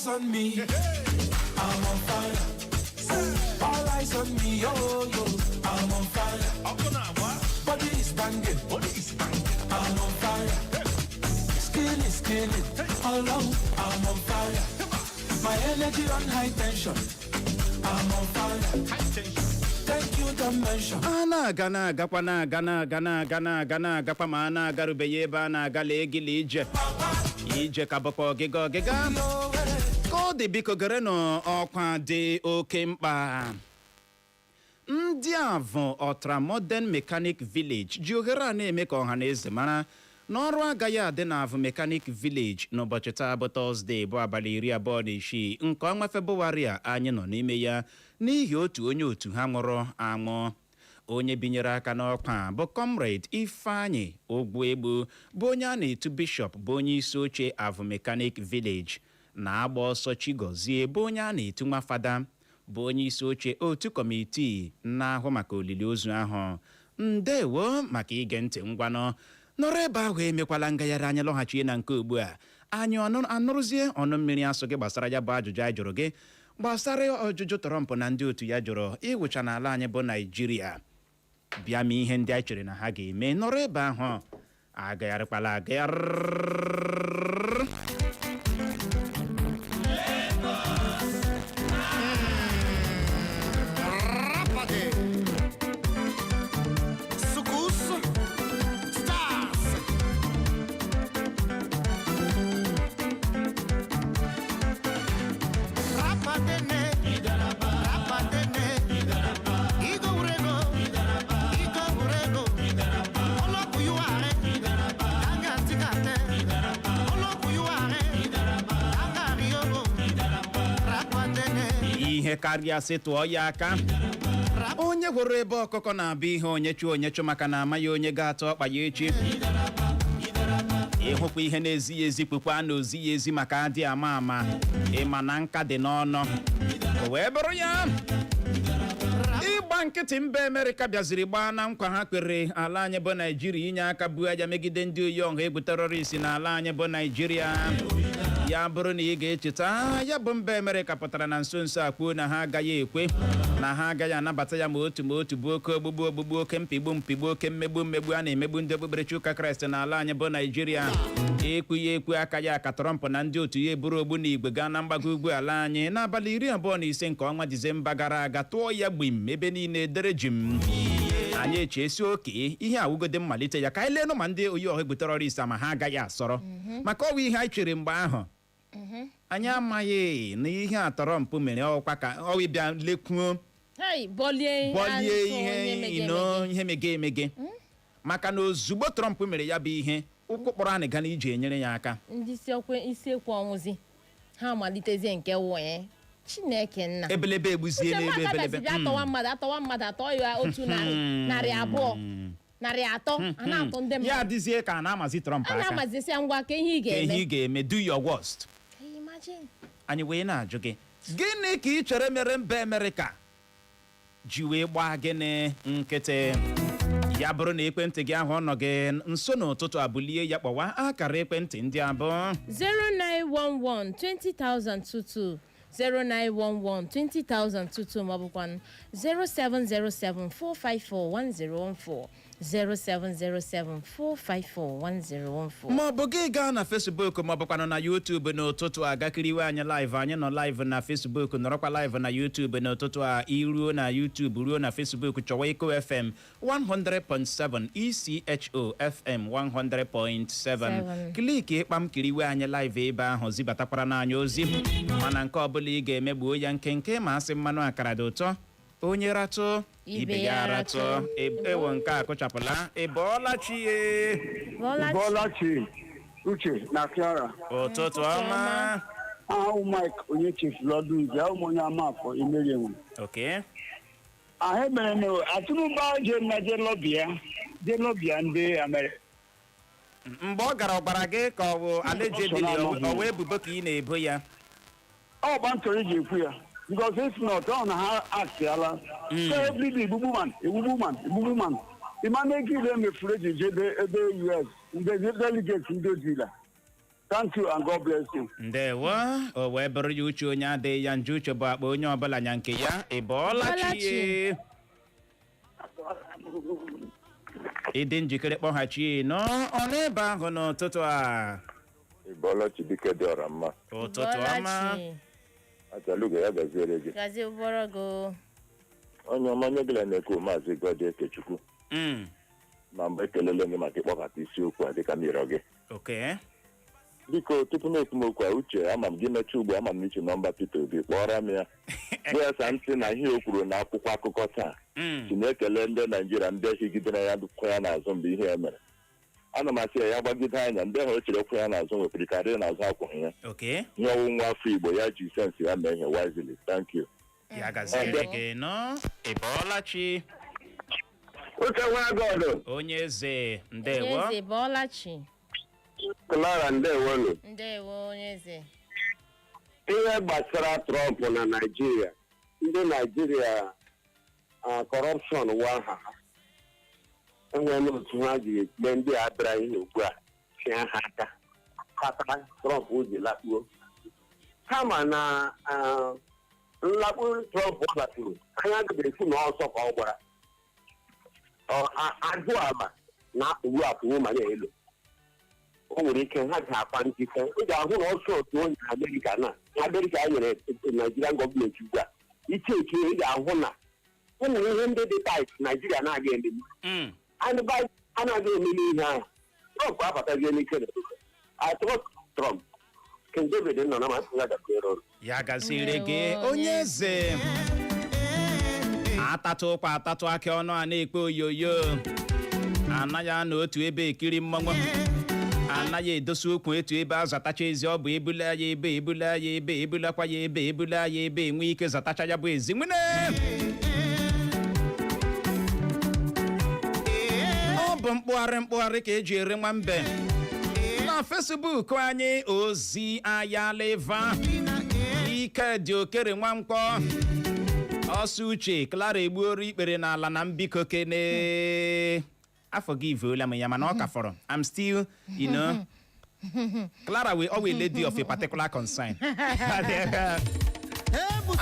On me, I'm on fire. All eyes on me, yo, I'm on fire. Body is banging, I'm on fire. Skin is killing, all along, I'm on fire. My energy on high tension, I'm on fire. Thank you, dimension. Gana gapa mana garubeye bana gale gilije. Ije kaboko giga. Kodi biko gereno ọkwa dị oke mkpa. Ndị avụ Ultra Modern Mechanic Village ji ohere a na-eme ka ọha na eze mara n'ọrụ agaghị adị n'avụ Mechanic Village n'ụbọchị taa bụ Tọzdee bụ abalị 26 nke ọnwa Febụwarị a anyị nọ n'ime ya n'ihi otu onye otu ha nwụrụ anwụ. Onye binyere aka n'ọkwa bụ Comrade Ifeanyi Ogwuegbu bụ onye a na-etu Bishop bụ onye isi oche avụ Mechanic Village. Na-agba ọsọ Chigozie bụ onye a na-etu nwa fada bụ onye isi oche otu kọmitii na-ahụ maka olili ozu ahụ. Ndewo maka ige ntị ngwanụ nọrọ ebe ahụ emekwala ngagharị anya lọghachie na nke ugbu a anyị anụrụzie ọnụ mmiri asụ gị gbasara ya bụ ajụjụ anyị jụrụ gị gbasara ọjụjụ Trump na ndị otu ya jụrụ ịwụcha n'ala anyị bụ Naịjirịa. Bịa ma ihe ndị anyị chere na ha ga-eme nọrọ ebe ahụ agagharịkwala agagharị. Karịa sị tụọ ya aka onye gworo ebe ọkụkọ na-abụ ihe onye chụ maka na amaghị onye ga-atụ ọkpa ya echi. Ịhụkwa ihe na-ezighị ezi kpukwa na ozighị ezi maka adị ama ịma na nka dị n'ọnụ o wee bụrụ ya ịgba nkịtị mba Amerịka bịaziri gbaa na nkwa ha kwere ala anyị bụ Naịjirịa inye aka buo aja megide ndị oyi ọha egwu terọrist n'ala anyị bụ Naịjirịa. ya bụrụ na ị ga-echeta ya bụ mba Amerịka pụtara na nso nso a kwuo na ha agaghị ekwe na ha agaghị anabata ya ma otu bụ oke ogbugbu oke mpigbu oke mmegbu a na-emegbu ndị okpukperechi ụka Kraịst n'ala anyị bụ Naịjirịa ekwu aka ya ka Trump na ndị otu ya eburu ogbu na igwe gaa na mgbago ugwu ala anyị n'abalị 25 nke ọnwa Disemba gara aga tụọ ya gbim ebe niile dere jim anyị echesi oke ihe awugode mmalite ya ka anyị leenụ ma ndị OYI-OHA egwu terọrist ma ha agaghị asọrọ maka ọwa ihe anyị chere mgbe ahụ anyị amaghị na ihe a Trump mere ọkwa ka ọ bịa lekwuo bolie ihe mege emege maka na ozugbo Trump mere ya bụ ihe ụkwụ kpọrọ anyị ga na ije enyere ya aka ndị isiokwu ọnwụzi ha amalitezie nke wụnye Chineke nna ebelebe egbuzie n'elu ebelebe atọwa mmadụ atọ ya otu narị abụọ narị atọ a na-atọ ndị mmadụ ya adịzie ka a na-amazi Trump aka a na-amazisi ngwa ka ihe ị ga-eme do your worst. Anyị wee na-ajụ gị gịnị ka ị chere mere mba Amerịka ji wee gbaa gịnị nkịtị ya bụrụ na ekwentị gị ahụ ọ nọ gị nso n'ụtụtụ abụlie ya kpọwa akara ekwentị ndị abụọ 0911 20022 0911 20022 maọbụkwa 0707 454 1014 0707-454-1014 maọbụ gị gaa na Facebook maọbụkwanụ na YouTube n'ụtụtụ a gakiriwe anyị live anyị nọ live na Facebook nọrọkwa live na YouTube n'ụtụtụ a iruo na YouTube ruo na Facebook chọwa Eko FM 100.7 ECHO FM 100.7 kliki ịkpam kiriwe anyị live ebe ahụ zibatakwara n'anya ozi mana nke ọbụla ị ga-emegbuo ya nkenke ma asị mmanụ akara dị ụtọ onye ratụ ibe ya ratụ ewo nke a kụchapụla Ịbọọlachi Uche na Chere ụtụtụ ọma ahụ Mike onye chefuru ọdụ nze ahụ onye amafọ Imerenwe ahụ mere na atụrụba je na je lọbịa ndị Amerịka mgbe ọ gara ọgbara gị ka ọ bụ allegedly ọ wee ebubo ka ị na-ebo ya ọ gba ntọrọ iji ekwu ya because if not on ha aktiala so every day igbubu man imana egide mefuru eji jebe ebe US ndị delegates ndị ojila. Thank you and God bless you. Ndewo o wee bụrụ ya uche onye adịghị ya nju uche bụ akpa onye ọbụla nya nke ya Ịbọọlachi ịdị njikere kpọghachi nọ ọnụ ebe ahụ n'ụtụtụ a Ịbọọlachi dike dị ọra mma ụtụtụ ọma Atalugo ya gaziere gị. Gazi uborogo. Onye ọma nye gịla na-ekwu Maazị Godi Ekechukwu. Ma mgbe ekelele gị maka ịkpọkọta isiokwu a dịka mmiri gị. Okay. Biko tupu na-ekwumokwu a uche ama m gị mechi ugbo ama m iche nọmba Peter Obi kpọrọ m ya. Bụyasa ntị na ihe o kwuru na akwụkwọ akụkọ taa. Si na-ekele ndị Naịjirịa ndị higidere ya dụkwa ya n'azụ mgbe ihe emere. Ana m asị ya gbagide anya ndị ahụ o chere okwu ya n'azụ nwepụrụ karịa n'azụ akwụghị ya. Ihe ọwụwa afọ Igbo ya ji sensi ya mee ihe wisely. Thank you. Ya gaziere gị nọ Ịbọọlachi. Uche Nwagodo. Onye eze ndewo. Onye eze Ịbọọlachi. Clara ndewonu. Ndewo onye eze. Ihe gbasara Trump na Naịjirịa ndị Naịjirịa corruption wa ha enwere otu ha ji ekpe ndị a bịara ihe ugbu a chie ha aka kpatara Trump ji lakpuo kama na nlakpu Trump ọ lakpuru anya ga-ekwu na ọsọ ka ọ gbara agụ ala na-akpụgbu akpụgbu ma na-elo o nwere ike ha ga-akpa nkike ị ga-ahụ na ọsọ otu onye Amerịka nyere Nigerian gọọmenti ugbu a iche ike ị ga-ahụ na ụmụ ihe ndị dị tait Naijiria na-aga ememe anaghị ememe ihe ahụ Trump abataghị n'ike atụrụ Trump King David nọ na masị ya gakwere ọrụ ya gaziri gị onye eze atatụ ụkwa atatụ aka ọnụ a na-ekpe oyoyo anaghị anọ otu ebe ekiri mmanwụ anaghị edosi okwu etu ebe a zatacha ezi ọ bụ ebula ya ebe ebula ya ebe ebulakwa ya ebe ebula ya ebe enwe ike zatacha ya bụ ezi nwene ọ bụ mkpụgharị ka eji ere nwambe na Facebook anyị ozi ayaleva ike dị okere nwankwọ ọsọ uche Clara egbuoro ikpere n'ala na mbiko kene I forgive you, ya mana ọ ka fọrọ I'm still Clara will always lady of a particular concern.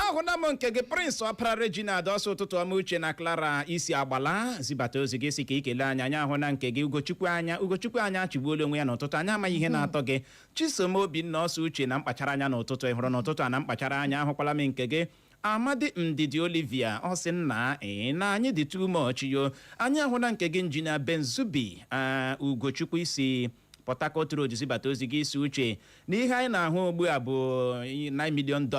Ahụna m nke gị Prince Opera Regina dọsụ ụtụtụ ọma Uche na Clara isi agbala zibata ozi gị si ka ikele anya anya ahụ na nke gị Ugochukwu anya chigbuola onwe ya n'ụtụtụ anya amaghị ihe na-atọ gị Chisom Obinna ọsọ Uche na mkpachara anya n'ụtụtụ ị hụrụ n'ụtụtụ a na mkpachara anya ahụkwala m nke gị Amadi Ndidi Olivia ọ sị nna na anyị dị too much yo anyị ahụ na nke gị Injinia Benzubi Ugochukwu isi Port Harcourt Road zibata ozi gị isi Uche n'ihe anyị na-ahụ ugbu a bụ $9 million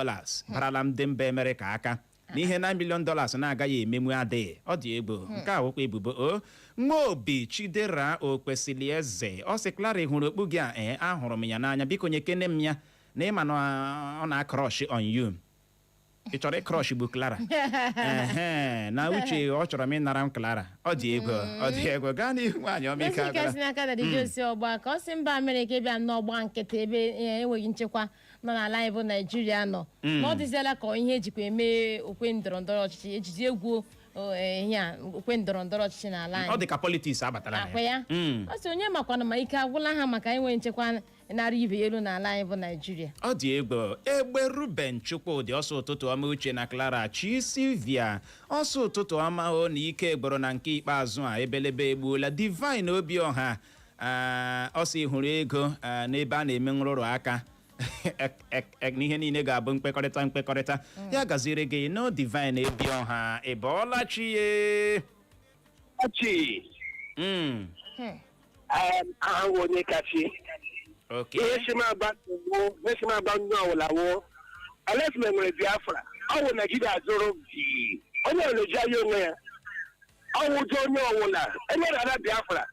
barala m dị mba Amerịka aka n'ihe $9 million na-agaghị emenwu adịghị ọ dị egbo nke a wụkwa ebubo o Nwaobi Chidera Okwesili Eze ọ sị Clara hụrụ okpu gị a ahụrụ m ya n'anya biko nyekene m ya na ịma na ọ na-crush on you ị chọrọ ịcrush bụ Clara na Uche ọ chọrọ m ịnara m Clara ọ dị ego gaa n'ihu nwaanyị ọmịka ọgba ka ọ sị mba Amerịka bịa n'ọgba nkịtị ebe enweghị nchekwa nọ n'ala anyị bụ Naijiria nọ na ọ dịziela ka ihe ejikwa eme okwe ndọrọndọrọ ọchịchị ejiji egwu okwe ndọrọndọrọ ọchịchị n'ala anyị ọ dị ka politiks abatala ya ọ sị onye makwana ma ike agwụla ha maka inwe nchekwa narị ibe elu n'ala anyị bụ Naijiria ọ dị egbo Egbe Ruben Chukwudị ọsọ ụtụtụ ọma Uche na Clara Chi Silvia ọsọ ụtụtụ ọma o na ike egboro na nke ikpeazụ a ebelebe egbuola Divine Obiọha ọsọ hụrụ ego n'ebe a na-eme nrụrụ aka n'ihe niile ga-abụ mkpekọrịta ya gaziri gị no Divine Obiọha ịbọọla chi ahụ onye kachi ihe si m agba ndị ọwụlawo alesme nwere Biafra ọ bụ Naịjirịa zụrụ bi onye oleji anya onwe ya ọwụ ụjọ onye ọwụla enyerara Biafra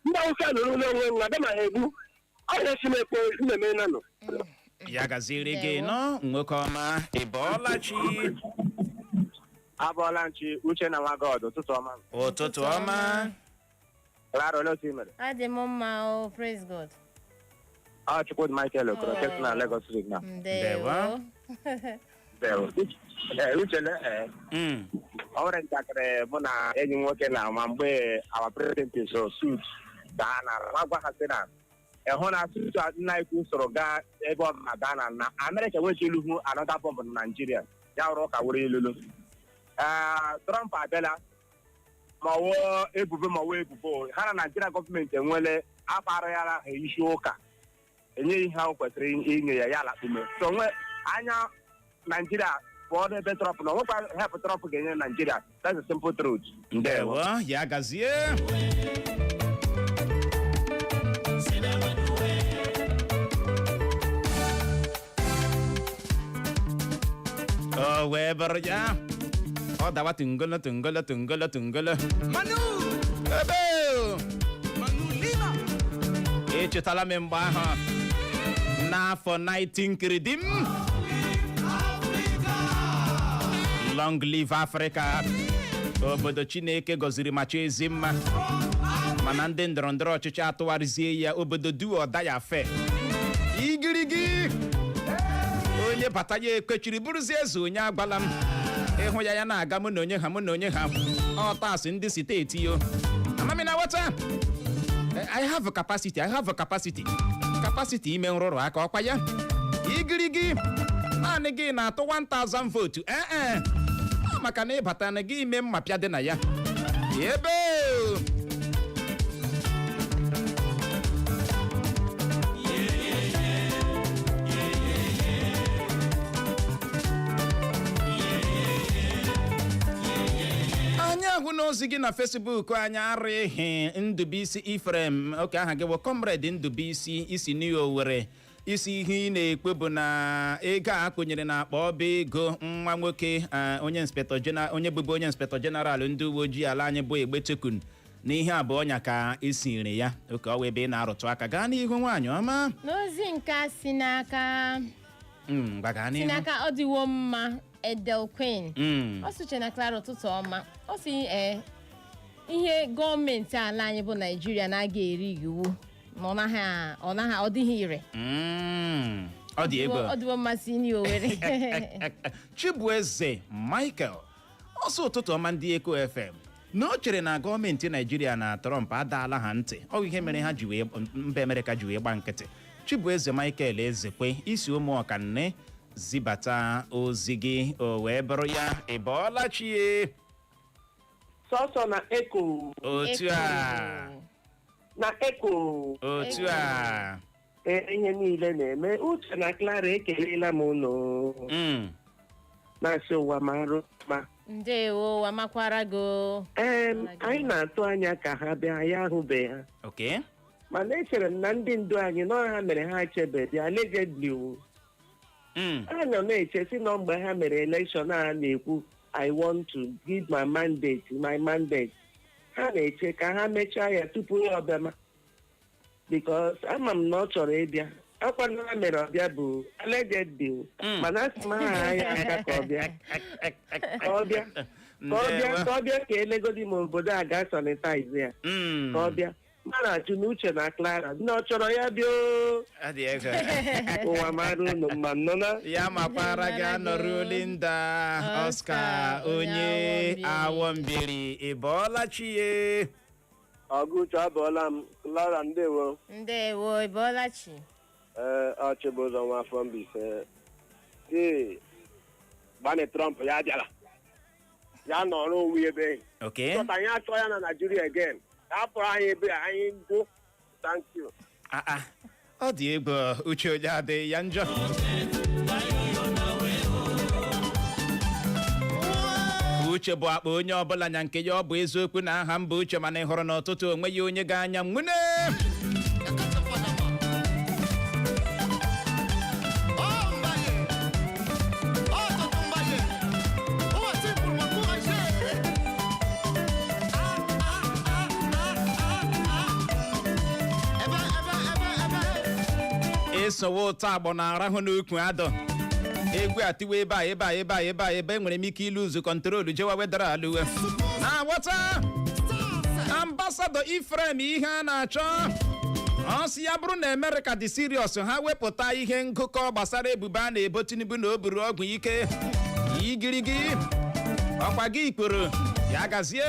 ndị Awụsa nụrụ n'onwe nwa dama ha egbu ọ na-esi m ekpo mmemme na nọ ya gaziri gị nọ nwoke ọma ịbọọla chi abọọla nchi Uche na nwa God ụtụtụ ọma Clara ole otu i mere adị m mma o praise God Chukwudi Michael Okoro ketu na Lagos Street na ndewo Uchele ọ nwere ntakịrị mụ na enyi nwoke na ma mgbe our president so suit gaa na gwa ha sị na ịhụ na suit nna ikwu soro gaa ebe ọ na Ghana na Amerịka nwechi iluhu anọda bọmbụ na Naịjirịa ya rụrụ ụka were ilulu Trump abịala ma ọwụọ ebubo ha na Naịjirịa gọọmenti enwele akparịara ha isi ụka enyeghị ihe ahụ kwesịrị inye ya lakpume so nwe anya Naịjirịa pụọ n'ebe Trump na onwekwa help Trump ga-enye Naịjirịa that's a simple truth. Ndewo ya gazie wee bụrụ ya ọ dawa tungolo ebe echetala m mgbe ahụ n'afọ 19 kiridim long live Africa obodo Chineke gọziri ma chọọ ezi mma mana ndị ndọrọndọrọ ọchịchị atụgharịzie ya obodo duoda ya fe igirigi onye bata ya ekwechiri bụrụzie eze onye agbala m ịhụ ya na-aga mụ na onye ha ọtasị ndị steeti yo amamina wata I have a capacity ime nrụrụ aka ọkwa ya igirigi naanị gị na-atụ 1000 votu maka na ịbata na gị ime mmapịa dị na ya ebe anyị ahụ n'ozi gị na Facebook anyị arịghị Ndụbụisi Ifrem oke aha gị bụ Comrade Ndụbụisi isi New Owerri isi ihe ị na-ekpe bụ na ego a kponyere na akpa ọba ego nwa nwoke onye bụbu onye inspector general ndị uwe ojii ala anyị bụ Egbetekun na ihe abụọ nya ka esiri ya oke ọwa ebe ị na-arụtụ aka gaa n'ihu nwaanyị ọma n'ozi nke si n'aka ọ dịwo mma Edel Queen ọ sụche na Clara ụtụtụ ọma ọ si ihe gọọmenti ala anyị bụ Naijiria na-aga eri iwu ọ dịghị ire ọ dị ego ọ dịwo mmasị ndị Owerri Chibueze Michael ọsọ ụtụtụ ọma ndị Eko FM na o chere na gọọmenti Naijiria na Trump adaala ha ntị ọ ihe mere ha mba Amerịka ji wee gba nkịtị Chibueze Michael Ezekwe isi ụmụọka nne zibata ozi gị o wee bụrụ ya ịbọọla chie sọsọ na eko otu a na eko otu a ihe niile na-eme Uche na Clara ekelela m ụlọ na-asị ụwa marụ ma ndewo wamakwara go anyị na-atụ anya ka ha bịa ya ahụbe ha okay mana echere m na ndị ndu anyị nọ ha mere ha chebe dị allegedly a nọ na-eche si na mgbe ha mere election a na-ekwu I want to give my mandate ha na-eche ka ha mechaa ya tupu ya ọbịama because ama m na ọ chọrọ ịbịa akwa na ha mere ọbịa bụ allegedly mana asị m ha ya aka ka ọ bịa ka elegodi m obodo a ga sanitize ya ka ọ bịa mana achụ na Uche na Clara ndị ọ chọrọ ya bịa ụwa mara unu mma nnọna ya makwara gị anọrụ Linda Oscar onye awọmbiri ịbọọla chie Ọgụcha abụọla m Clara ndewo ịbọọla chi Ọchịbụzọ Nwafọ Mbaise Gbani Trump ya bịara ya nọrọ onwe ebe sọta anyị achọ ya na Nigeria again hapụrụ anyị ebe anyị bụ thank you ọ dị egwu Uche onye adịghị ya njọ Uche bụ akpa onye ọbụla nya nke ya ọ bụ eziokwu na aha mba Uche mana ị hụrụ n'ụtụtụ onwe ya onye ga-anya nwune esowe ụtọ agbọ na-arahụ n'ukwu adọ egwu atiwe ebe enwere m ike ilu uzu kọntrolu jewa wedara alụwe na wọta ambasadọ Ifrem ihe a na-achọ ọ sị ya bụrụ na Amerịka dị siriọs ha wepụta ihe ngụkọ gbasara ebubo a na-ebo Tinubu na o buru ọgwụ ike igirigi ọkwa gị ikporo ya gazie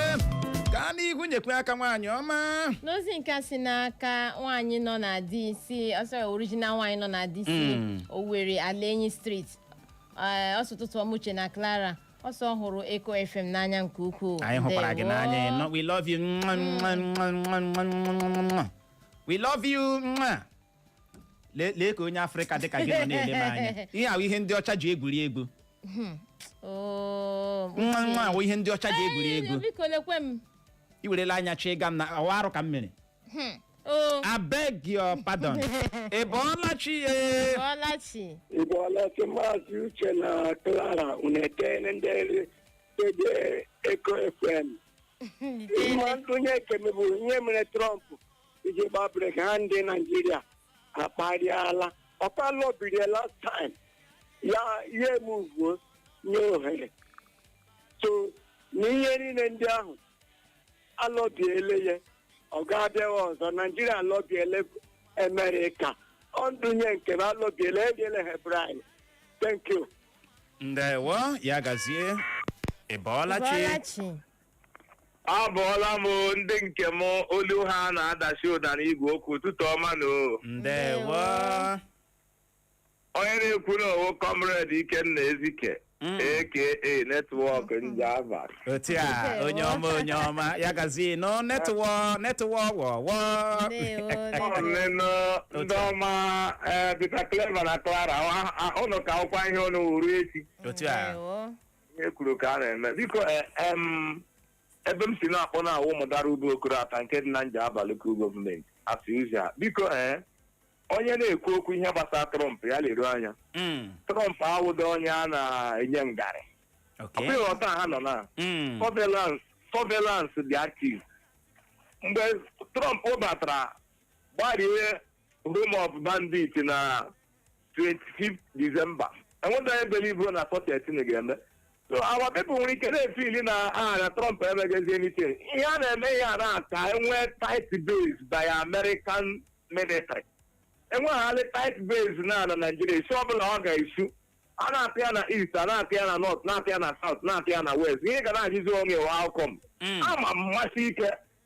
gaa n'ihu nyekwe aka nwaanyị ọma n'ozi nke si n'aka nwaanyị nọ na DC original nwaanyị nọ na DC Owerri Alaanyi Street ọsụtụtụ ọmụche na Clara ọsọ hụrụ Eko FM n'anya nke ukwuu anyị hụkwara gị n'anya we love you we love you lee ka onye Afrịka dịka gị nọ na-ele m anya ihe ahụ ihe ndị ọcha ji egwuri egwu nwa ahụ ihe ndị ọcha ji egwuri egwu i werela anya chi ịga m na ọwa arụ ka m mere I beg your pardon. Ịbọọlachi Ịbọọlachi Maazị Uche na Clara unetene ndị Eko FM ịma ntụnye ekemebụ ihe mere Trump iji gbabere ka ha ndị Naịjirịa akparịala ọkwa lọbiri last time ya ihe emuvuo nye ohere so n'ihe niile ndị ahụ alọbiele ya ọ ga-abịawa ọzọ Nigeria alọbiele America ọndụnye nke m alọbiele ediele Hebraịn thank you ndewo ya gazie ịbọọlachi abụọla m ndị nke m olu ha na-adachi ụda n'igwe okwu ụtụtụ ọma na ndewo onye na-ekwu na owo Comrade Ikenna Ezike aka netwọk ndị ava otu a onye ọma ya gazie no netwọk ndị ọma Peter Clever na Clara ụnụ ka ọkwa ihe ọnụ wuru echi otu a ihe kwuru ka a na-eme biko ebe m si na-akpọ na awụ mụdara ugbo okorata nke dị na nje abalị ka gọọmenti afọ biko onye na-ekwu okwu ihe gbasara Trump ya leruo anya Trump awụdo onye a na-enye ngarị ọbụghị ọta ha nọ na surveillance dị active mgbe Trump batara gbarie Home of Bandit na 25 December enwetaghị believe na 413 ga-eme so our people nwere ike na-efili na Trump emeghezi anything ihe a na-eme ya na-aka enwee tight base by American military enweghị tight base na Nigeria isi ọbụla ọ ga-esu a na-apịa na East a na-apịa na North na-apịa na South na-apịa na West ihe ga na-ajụzi onye wa outcome ama mmasị ike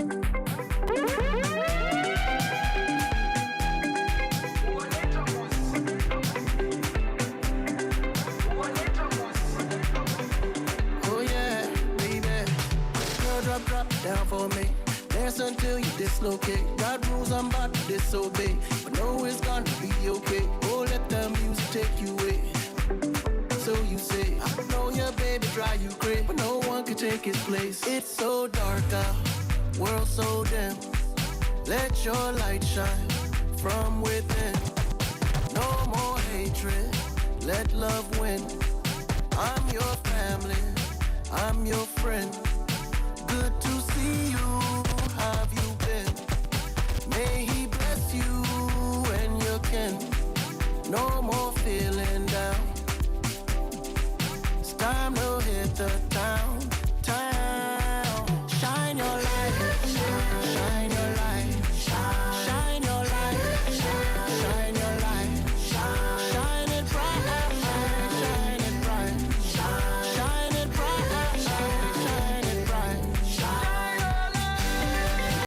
Oh yeah, baby. Girl, drop down for me. Dance until you dislocate. Got rules I'm about to disobey, but know it's gonna be okay. Oh, let the music take you away. So you say, I know your baby drive you crazy, but no one can take his place. It's so dark out, world so dim. Let your light shine from within. No more hatred, let love win. I'm your family, I'm your friend. Good to see you, how have you been? May he bless you and your kin. No more feeling down. It's time to hit the